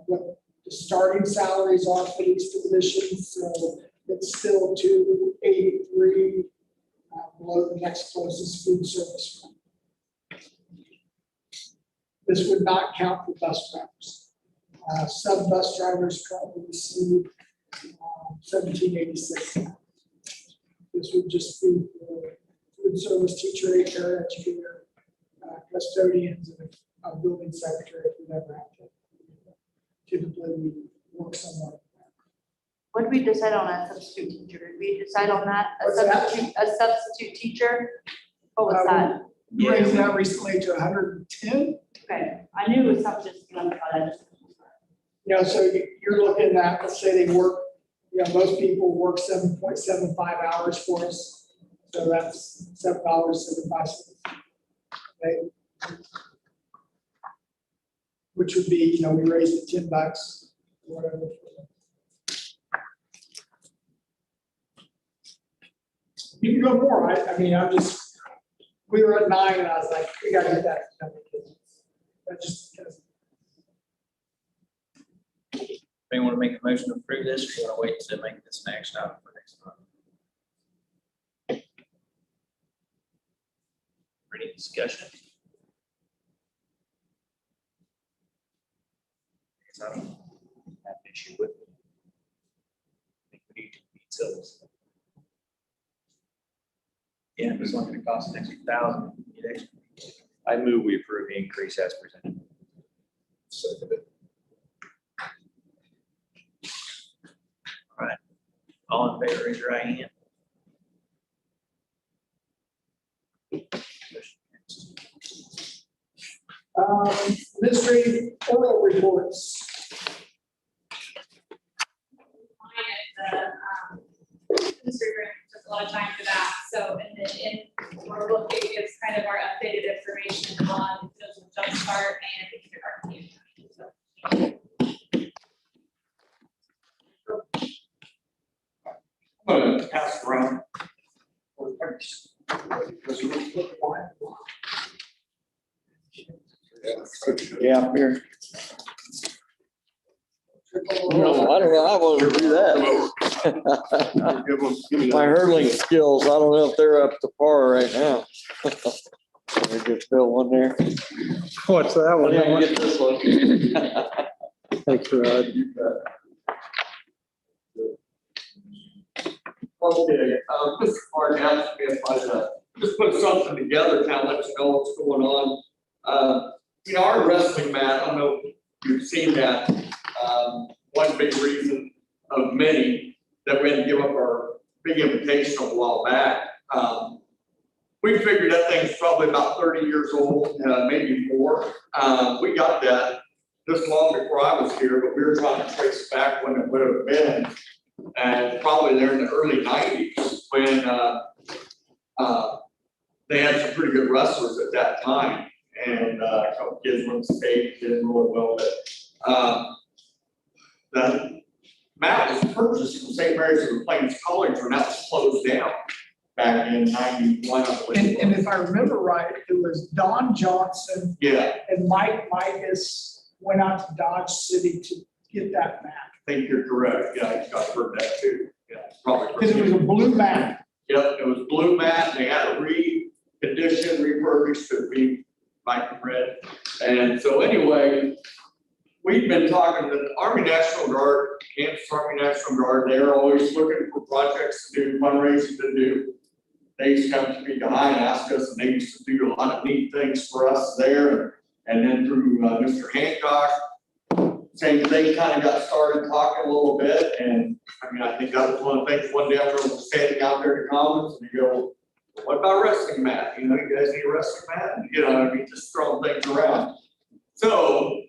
what the starting salaries are for these positions, so it's still $283 below the next closest food service. This would not count for bus drivers. Some bus drivers currently receive $17.86. This would just be for food service teacher, HR educator, custodians, and a building secretary if we never have to. Typically, we work somewhere. What did we decide on a substitute teacher? Did we decide on that? What's that? A substitute teacher? What was that? We raised that recently to 110. Okay, I knew it was something just, you know, You know, so you're looking at, let's say they work, you know, most people work 7.75 hours for us. So that's $7.75. Okay. Which would be, you know, we raised it $10 or whatever. You can go more. I mean, we were at 9 and I was like, we gotta get that. That just because. Anyone want to make a motion to approve this, or you want to wait to make this an action item for next month? Any discussion? I don't have an issue with it. I think we need to meet those. Yeah, if it's not going to cost an extra $1,000, you need extra. I move we approve the increase as presented. Second it. All in favor, raise your right hand. Administrative oral reports. Instagram took a lot of time for that, so, and then in our book, it gives kind of our updated information on Joseph Jumpstart and the kindergarten. So, I'm gonna pass around. Yeah, here. No, I don't know. I want to do that. My hurdling skills, I don't know if they're up to par right now. Let me just fill one there. What's that one? Yeah, get this one. Thanks, Rod. Okay, Mr. Martin asked me if I'd just put something together, kind of let you know what's going on. You know, our wrestling mat, I don't know if you've seen that. One big reason of many that we had to give up our big invitational a while back. We figured that thing's probably about 30 years old, maybe more. We got that this long before I was here, but we were trying to trace back when it would have been. And probably there in the early nineties when, they had some pretty good wrestlers at that time. And, a couple kids went to state, did really well, but, the mat was purchased from St. Mary's of the Plains College when that was closed down back in 91, I believe. And if I remember right, it was Don Johnson Yeah, and Mike Midas went out to Dodge City to get that mat. I think you're correct. Yeah, I've heard that too. Yeah, probably. Because it was a blue mat. Yep, it was blue mat, and they had it reconditioned, refurbished to be black and red. And so anyway, we've been talking to the Army National Guard, Kansas Army National Guard, they're always looking for projects to do, fundraising to do. They used to come to me behind, ask us, and they used to do a lot of neat things for us there. And then through Mr. Hancock, same thing, kind of got started talking a little bit, and I mean, I think that was one of the things, one day I was standing out there in the Commons, and you go, what about wrestling mat? You know, you guys need a wrestling mat? And, you know, I mean, just throwing things around. So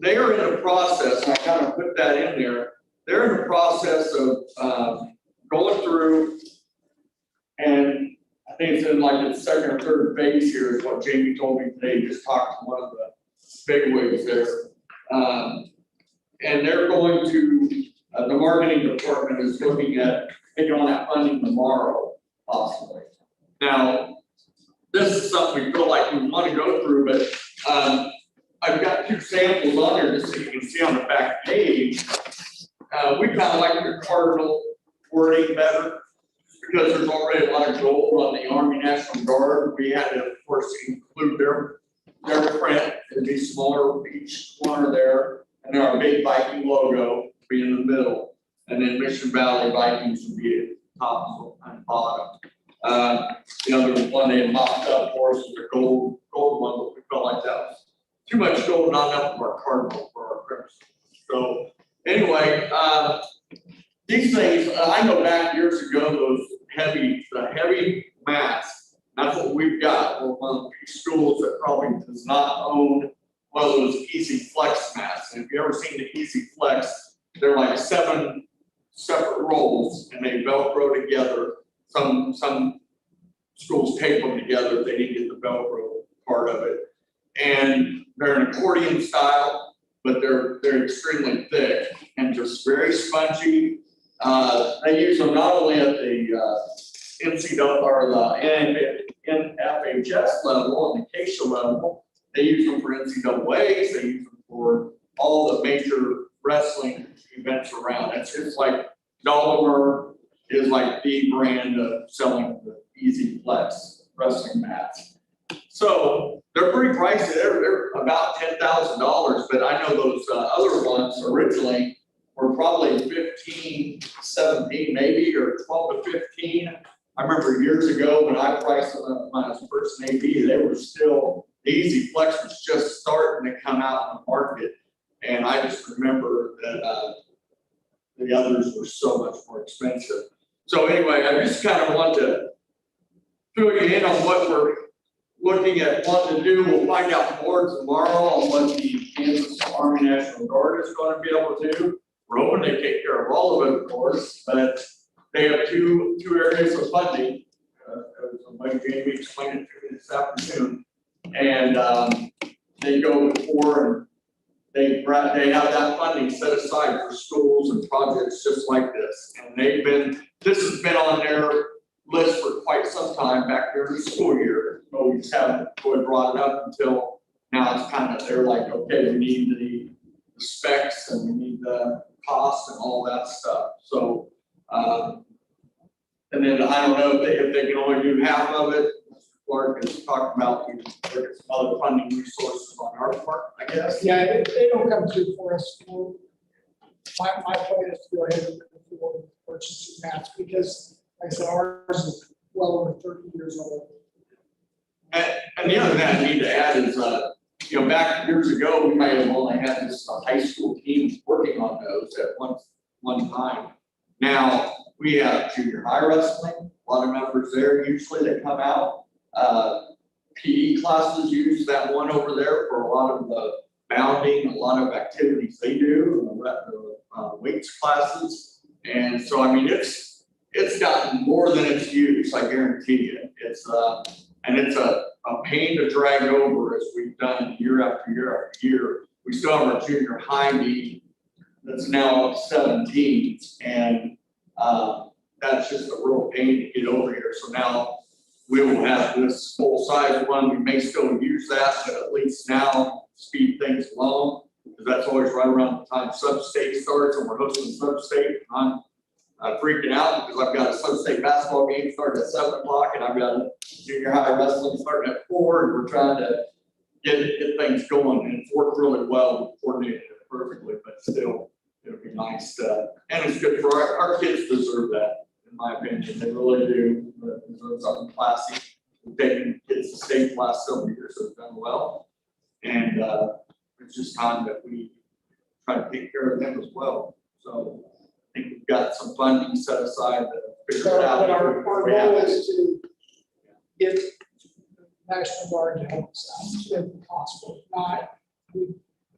they are in the process, and I kind of put that in there, they're in the process of going through, and I think it's in like the second or third phase here is what Jamie told me today, just talked to one of the big wigs there. And they're going to, the marketing department is looking at taking on that funding tomorrow, possibly. Now, this is something we feel like we want to go through, but I've got two samples on there just so you can see on the back page. We kind of like the cardinal wording better because there's already a lot of gold on the Army National Guard. We had to, of course, include their print. It'd be smaller each corner there, and then our big Viking logo would be in the middle, and then Mission Valley Vikings would be at the top and bottom. The other one they had mocked up for us was the gold one, but we felt like that was too much gold, not enough for our cardinal for our crimson. So anyway, these things, I know back years ago, the heavy mats, that's what we've got. We're one of the few schools that probably does not own one of those Easy Flex mats. And if you've ever seen the Easy Flex, they're like 7 separate rolls and they Velcro together. Some schools tape them together if they didn't get the Velcro part of it. And they're an accordion style, but they're extremely thick and just very spongy. They use them not only at the NCAA or the NFHS level and the Acacia level, they use them for NCAAs, they use them for all the major wrestling events around. It's like Dolomer is like the brand of selling the Easy Flex wrestling mats. So they're pretty pricey. They're about $10,000, but I know those other ones originally were probably 15, 17 maybe, or 12 to 15. I remember years ago when I priced them when I was first in AV, they were still, the Easy Flex was just starting to come out in the market. And I just remember that the others were so much more expensive. So anyway, I just kind of want to fill you in on what we're looking at wanting to do. We'll find out more tomorrow on what the Kansas Army National Guard is going to be able to do. We're hoping they take care of all of it, of course, but they have two areas of funding. Like Jamie explained it to me this afternoon. And they go before and they have that funding set aside for schools and projects just like this. And this has been on their list for quite some time back during the school year. So we just haven't really brought it up until now. It's kind of, they're like, okay, we need the specs and we need the cost and all that stuff. So, and then I don't know if they can only do half of it. Mr. Clark is talking about we look at some other funding resources on our part, I guess. Yeah, they don't come through for us. My plan is to go ahead and move forward with purchasing mats because, like I said, ours is well over 30 years old. And the other thing I need to add is, back years ago, we might have only had this high school team working on those at one time. Now, we have junior high wrestling, a lot of members there usually that come out. PE classes use that one over there for a lot of the bounding, a lot of activities they do, the weights classes. And so, I mean, it's gotten more than its use, I guarantee you. And it's a pain to drag over as we've done year after year after year. We still have our junior high meet that's now up 17, and that's just a real pain to get over here. So now we will have this full-size one. We may still use that, but at least now speed things along, because that's always right around the time sub-state starts, and we're hosting sub-state. I'm freaking out because I've got a sub-state basketball game starting at 7 o'clock, and I've got a junior high wrestling starting at 4, and we're trying to get things going, and it's worked really well, coordinated it perfectly, but still, it'll be nice and it's good for our kids deserve that, in my opinion. They really do. They deserve something classy. We've taken kids to state the last several years, so they've done well. And it's just time that we try to take care of them as well. So I think we've got some funding set aside to figure it out. But our goal is to get the National Guard to help us out if possible.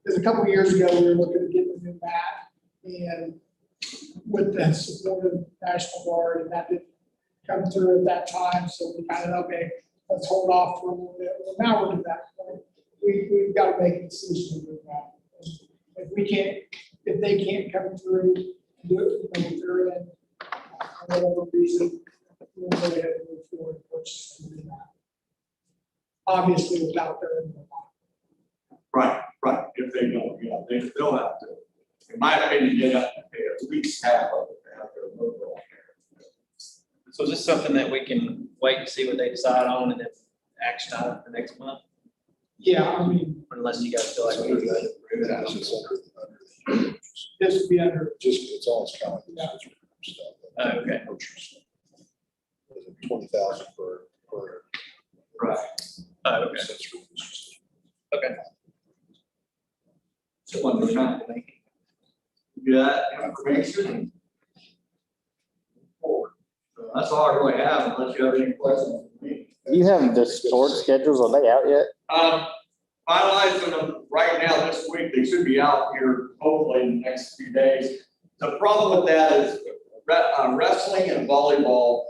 Because a couple of years ago, we were looking to get the new mat, and with the support of the National Guard, and that didn't come through at that time, so we kind of, okay, let's hold off for a little bit. Well, now we're to that point. We've got to make a decision with that. If they can't come through, do it, if they're in, for whatever reason, we'll go ahead and move forward and purchase the new mat. Obviously, without their input. Right. If they don't, yeah, they'll have to, in my opinion, they have to pay at least half of it to have their logo on there. So is this something that we can wait and see what they decide on and then action item for next month? Yeah, I mean, Unless you guys feel like we need to. It's just under this would be under, it's all kind of like stuff. Oh, okay. 20,000 per. Right. Oh, okay. Okay. So when they're not, do that information and forward. So that's all I really have, unless you have any questions for me. You have the sport schedules, are they out yet? Finalizing them right now this week. They should be out here hopefully in the next few days. The problem with that is wrestling and volleyball,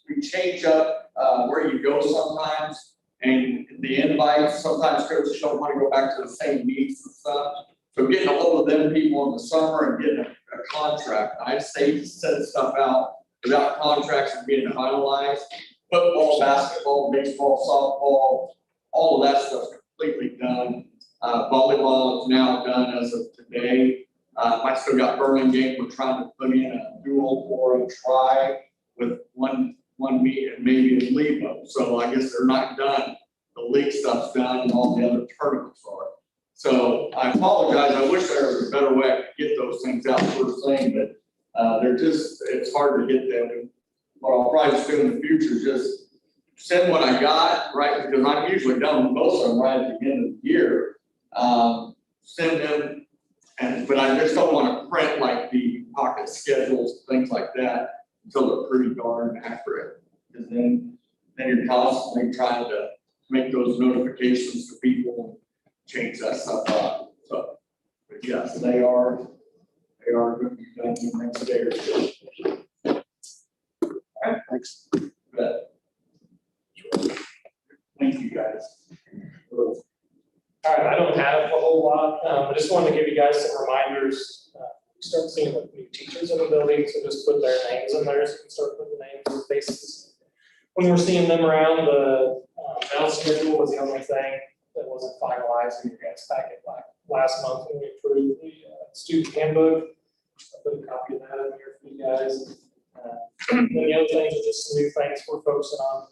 we change up where you go sometimes. And the invites, sometimes coaches don't want to go back to the same meets and stuff. So getting a hold of them people in the summer and getting a contract. I say send stuff out without contracts and being finalized. Football, basketball, baseball, softball, all of that stuff's completely done. Volleyball is now done as of today. I still got Burlingame. We're trying to put in a dual or a try with one meet and maybe a LEVO. So I guess they're not done. The league stuff's done and all the other tournaments are. So I apologize. I wish there was a better way I could get those things out first thing, but it's hard to get them. And what I'll probably just do in the future is just send what I got, right? Because I'm usually done with most of them right at the end of the year. Send them, but I just don't want to print like the pocket schedules, things like that, until they're pretty darn accurate. Because then you're constantly trying to make those notifications to people and change that stuff up. So, but yes, they are going to be done in the next day or two. All right, Thanks. but thank you guys. All right, I don't have a whole lot. I just wanted to give you guys some reminders. We start seeing the new teachers in the building, so just put their names in there so you can start putting names and faces. When we're seeing them around, the bell schedule was the only thing that wasn't finalized in your guys' packet last month when we approved the student handbook. I put a copy of that in here for you guys. The other things are just some new things we're focusing on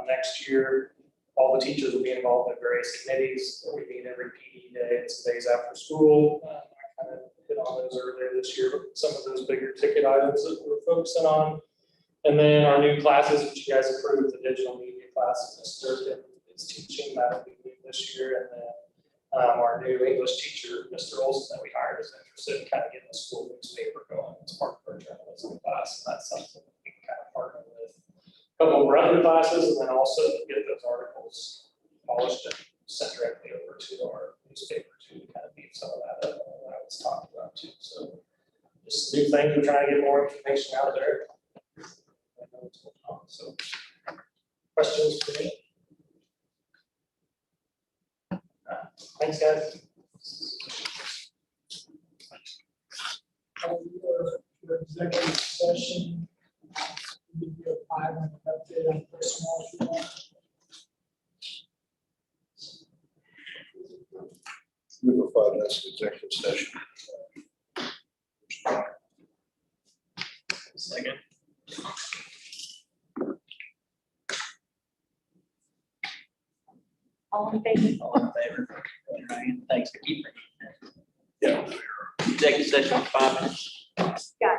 next year. All the teachers will be involved in various committees that we meet every PD day and some days after school. I kind of hit on those earlier this year, but some of those bigger ticket items that we're focusing on. And then our new classes, which you guys approved, the digital media classes, Mr. Durkin is teaching, that'll be new this year. And then our new English teacher, Mr. Olson, that we hired, is interested in kind of getting the school newspaper going as part of our journalism class. And that's something we can kind of partner with a couple of our other classes, and then also get those articles polished and sent directly over to our newspaper to kind of beat some of that up that I was talking about too. So just new things, we're trying to get more information out there. I know what's going on, so. Questions for me? Thanks, guys. Your executive session. Give you a 5-minute update on personnel. Move for 5 minutes of executive session. Second. All in favor? All in favor? Ryan, thanks for keeping. Yeah. Executive session, 5 minutes. Yeah.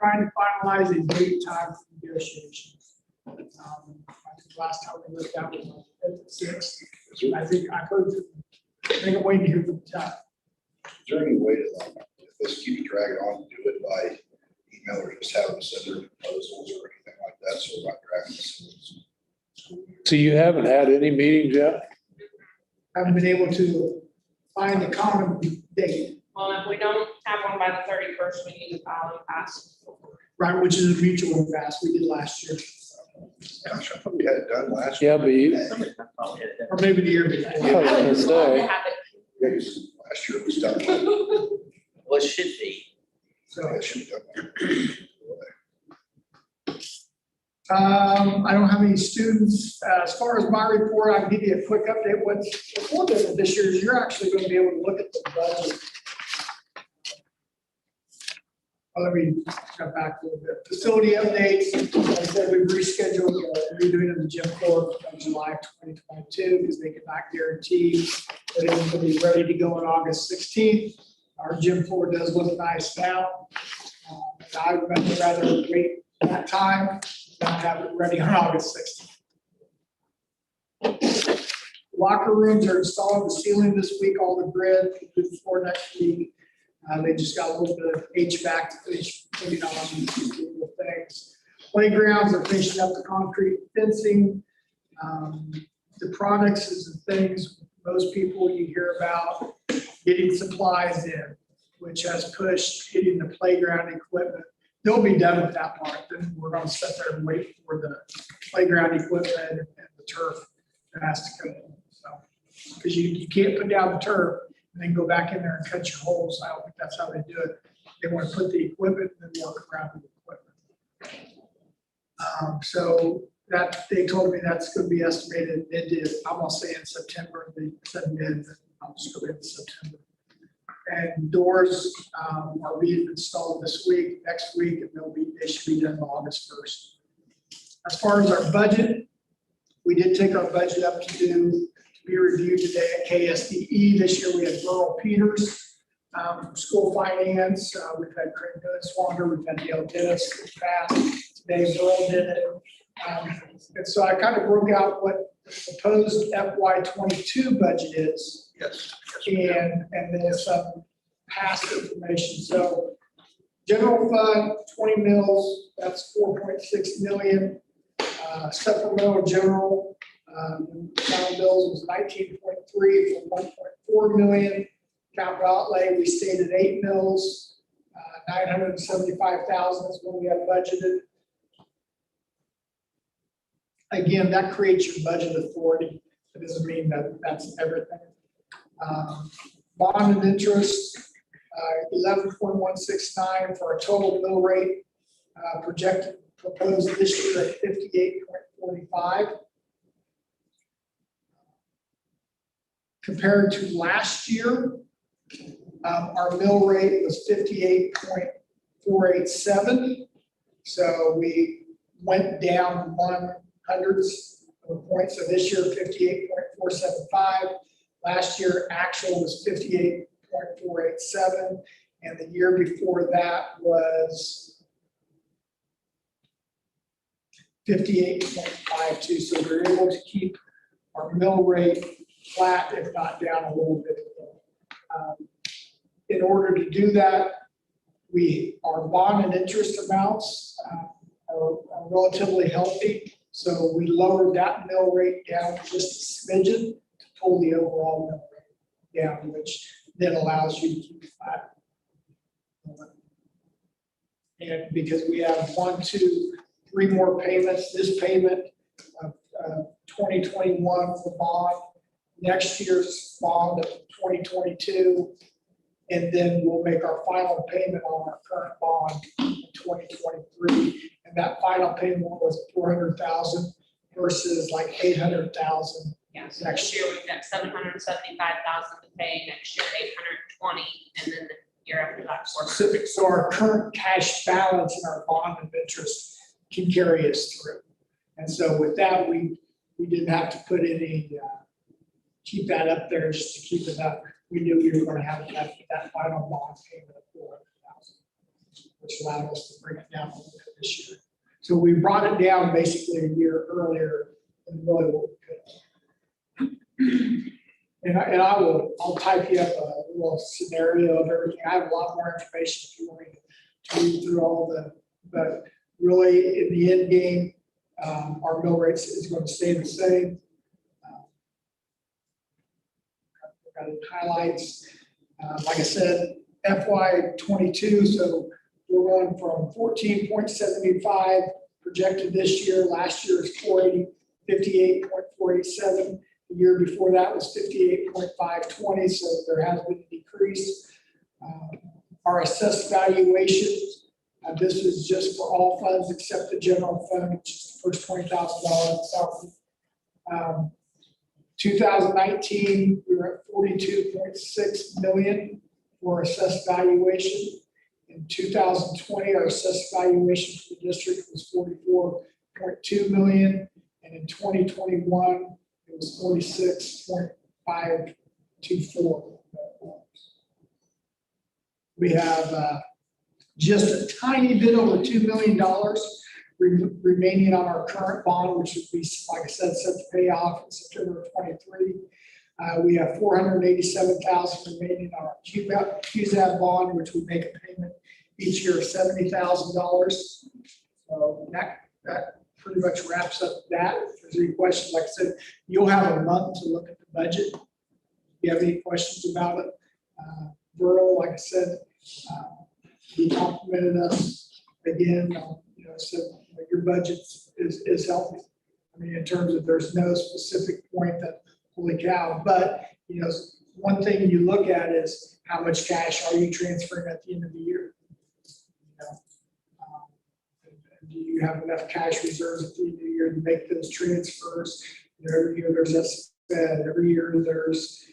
trying to finalize a date time for negotiations. I think last time we looked at was on the 6th. I think I'm waiting to hear from the town. Is there any way to, like, if this keeps dragging on, do it by email or just have them send their proposals or anything like that, so we're not dragging this? So you haven't had any meetings yet? Haven't been able to find a common date, Well, if we don't have one by the 31st, we need to file and pass. right, which is a mutual fast we did last year, Gosh, I thought we had it done last year. Yeah, but you, Somebody probably had that. or maybe the year I before. was gonna I would love to say, have it. Yeah, 'cause last year it was done. Well, it should be. So, Yeah, it should have done. I don't have any students. As far as my report, I can give you a quick update. What's a little different this year is you're actually going to be able to look at the budget. Let me jump back a little bit. Facility updates, like I said, we've rescheduled redoing of the gym floor from July 2022 because they could not guarantee that it was going to be ready to go on August 16th. Our gym floor does look nice now. I would rather wait that time, not have it ready on August 16th. Locker rooms are installing the ceiling this week, all the grid, the floor next week. They just got a little bit of HVAC to finish putting on these little things. Playgrounds are finishing up the concrete fencing. The products is the things most people you hear about getting supplies in, which has pushed getting the playground equipment. They'll be done with that part. Then we're going to sit there and wait for the playground equipment and the turf that has to come in. So, because you can't put down the turf and then go back in there and cut your holes. I don't think that's how they do it. They want to put the equipment and then work around the equipment. So that, they told me that's going to be estimated mid, I'm gonna say in September, they said mid, I'll just go in September. And doors are being installed this week, next week, and they should be done August 1st. As far as our budget, we did take our budget up to be reviewed today at KSDE. This year we had Merle Peters from school finance. We've had Craig Swander, we've had Dale Dennis who passed. Today Merle did it. And so I kind of broke out what the proposed FY22 budget is. Yes. And then some past information. So general fund, 20 mils, that's 4.6 million. Supplemental general, town bills was 19.3 for 1.4 million. Capital outlay, we stayed at 8 mils, 975,000 is what we have budgeted. Again, that creates your budget authority. It doesn't mean that that's everything. Bond and interest, 11.169 for a total mill rate, projected proposed this year at 58.45. Compared to last year, our mill rate was 58.487. So we went down 1/100ths of a point. So this year, 58.475. Last year, actual was 58.487. And the year before that was 58.52. So we're able to keep our mill rate flat, if not down a little bit. In order to do that, our bond and interest amounts are relatively healthy. So we lowered that mill rate down just a smidgen to pull the overall mill rate down, which then allows you to keep flat. And because we have 1, 2, 3 more payments, this payment of 2021 for bond, next year's bond of 2022, and then we'll make our final payment on our current bond in 2023. And that final payment was 400,000 versus like 800,000. Yeah, so next year we've got 775,000 to pay, next year 820, and then the year after that, 400. So our current cash balance in our bond of interest can carry us through. And so with that, we didn't have to put any, keep that up there just to keep it up. We knew we were going to have that final bond payment of 400,000. which allowed us to bring it down a little bit this year. So we brought it down basically a year earlier than really what we could. And I'll type you up a little scenario of everything. I have a lot more information if you want me to read through all the, but really in the end game, our mill rates is going to stay the same. Got it highlights. Like I said, FY '22, so we're going from 14.75 projected this year. Last year is 58.487. The year before that was 58.520, so there has been a decrease. Our assessed valuations, this is just for all funds except the general fund, which is the first $20,000. 2019, we were at 42.6 million for assessed valuation. In 2020, our assessed valuation for the district was 44.2 million, and in 2021, it was 46.524. We have just a tiny bit over $2 million remaining on our current bond, which would be, like I said, set to pay off in September of '23. We have $487,000 remaining on our QZAB bond, which we make a payment each year of $70,000. So that pretty much wraps up that. If there's any questions, like I said, you'll have a month to look at the budget. If you have any questions about it, Burl, like I said, he complimented us again. Said your budget is healthy. I mean, in terms of there's no specific point that holy cow, but one thing you look at is how much cash are you transferring at the end of the year? Do you have enough cash reserves at the end of the year to make those transfers? Every year there's a spend. Every year there's,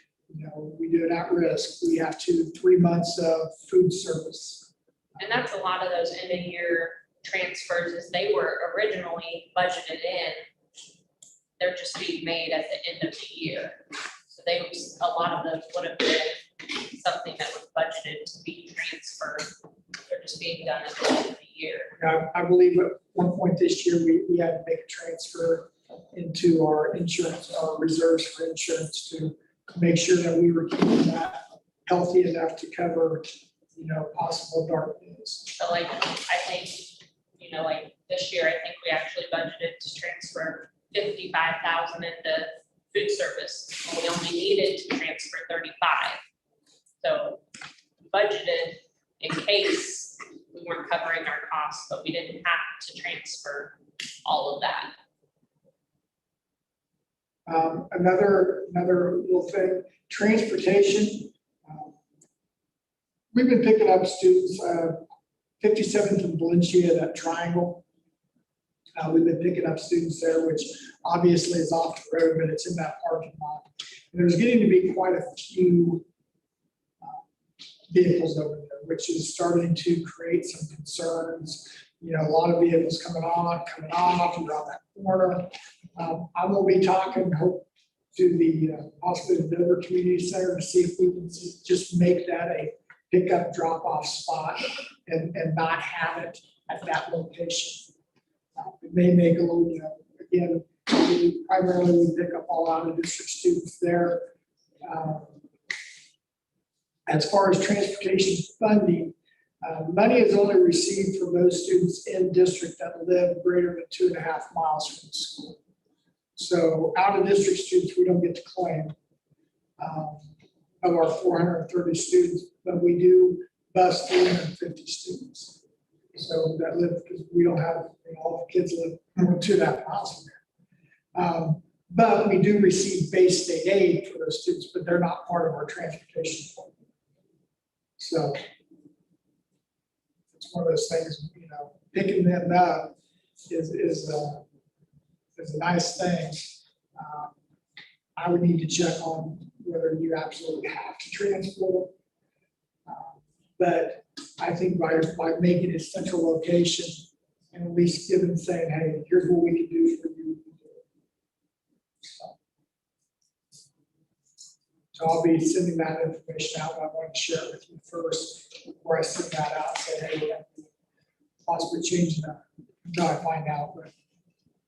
we do it at risk. We have 2-3 months of food service. And that's a lot of those end of year transfers as they were originally budgeted in. They're just being made at the end of the year. So a lot of those would have been something that was budgeted to be transferred. They're just being done at the end of the year. I believe at one point this year, we had to make a transfer into our insurance, our reserves for insurance to make sure that we were keeping that healthy enough to cover, possible dark days. So I think, like this year, I think we actually budgeted to transfer 55,000 into food service. We only needed to transfer 35. So budgeted in case we weren't covering our costs, but we didn't have to transfer all of that. Another little thing, transportation. We've been picking up students, 57th and Valencia, that triangle. We've been picking up students there, which obviously is off the road, but it's in that parking lot. And there's getting to be quite a few vehicles over there, which is starting to create some concerns. A lot of vehicles coming off around that corner. I will be talking to the possibly the Dover Community Center to see if we can just make that a pickup drop-off spot and not have it at that location. It may make a little, again, we primarily pick up all out of district students there. As far as transportation funding, money is only received from those students in district that live greater than 2.5 miles from the school. So out of district students, we don't get to claim of our 430 students, but we do bus 350 students. So that live, because we don't have, all the kids live more than 2.5 miles from there. But we do receive base state aid for those students, but they're not part of our transportation fund. So it's one of those things, picking them up is a nice thing. I would need to check on whether you absolutely have to transport. But I think by making it central location and at least giving saying, hey, here's what we can do for you. So I'll be sending that information out. I want to share it with you first before I send that out. Say, hey, possibly changing that until I find out, but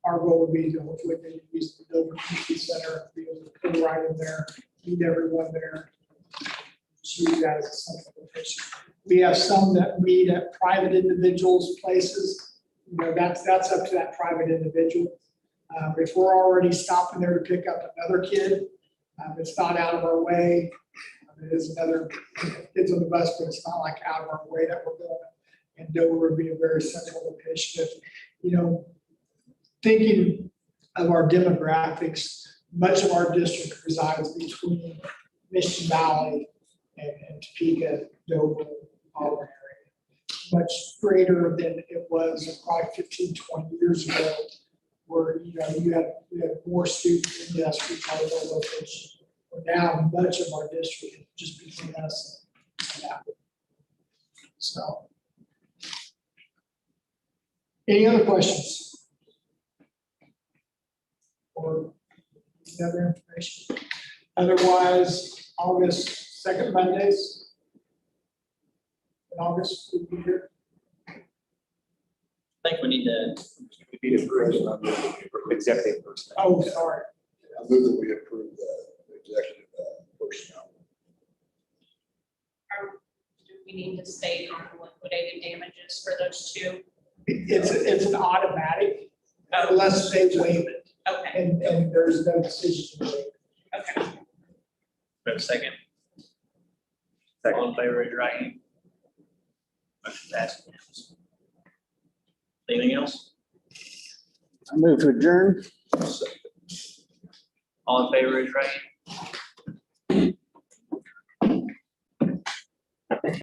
our goal would be to hopefully maybe use the Dover Community Center, be able to go right in there, meet everyone there. Just use that as a central location. We have some that meet at private individuals' places. You know, that's up to that private individual. If we're already stopping there to pick up another kid, it's not out of our way. It is another kids on the bus, but it's not like out of our way that we're going. And Dover would be a very central location. If, you know, thinking of our demographics, much of our district resides between Mission Valley and Topeka, Dover, Auburn area. Much greater than it was probably 15, 20 years ago, where, you know, you had more students in this retail location. Well, now much of our district is just between us and that. So. Any other questions? Or any other information? Otherwise, August, second Mondays in August, we'll be here. I think we need to, We need to approve executive person. Oh, sorry. I move that we approve the executive personnel. Do we need to state on the liquidated damages for those two? It's an automatic unless they waive it, Okay, and there's no decision to make. okay. for a second. Second. All in favor, raise your right hand. Motion passes unanimously. Anything else? I move to adjourn. All in favor, raise your right hand.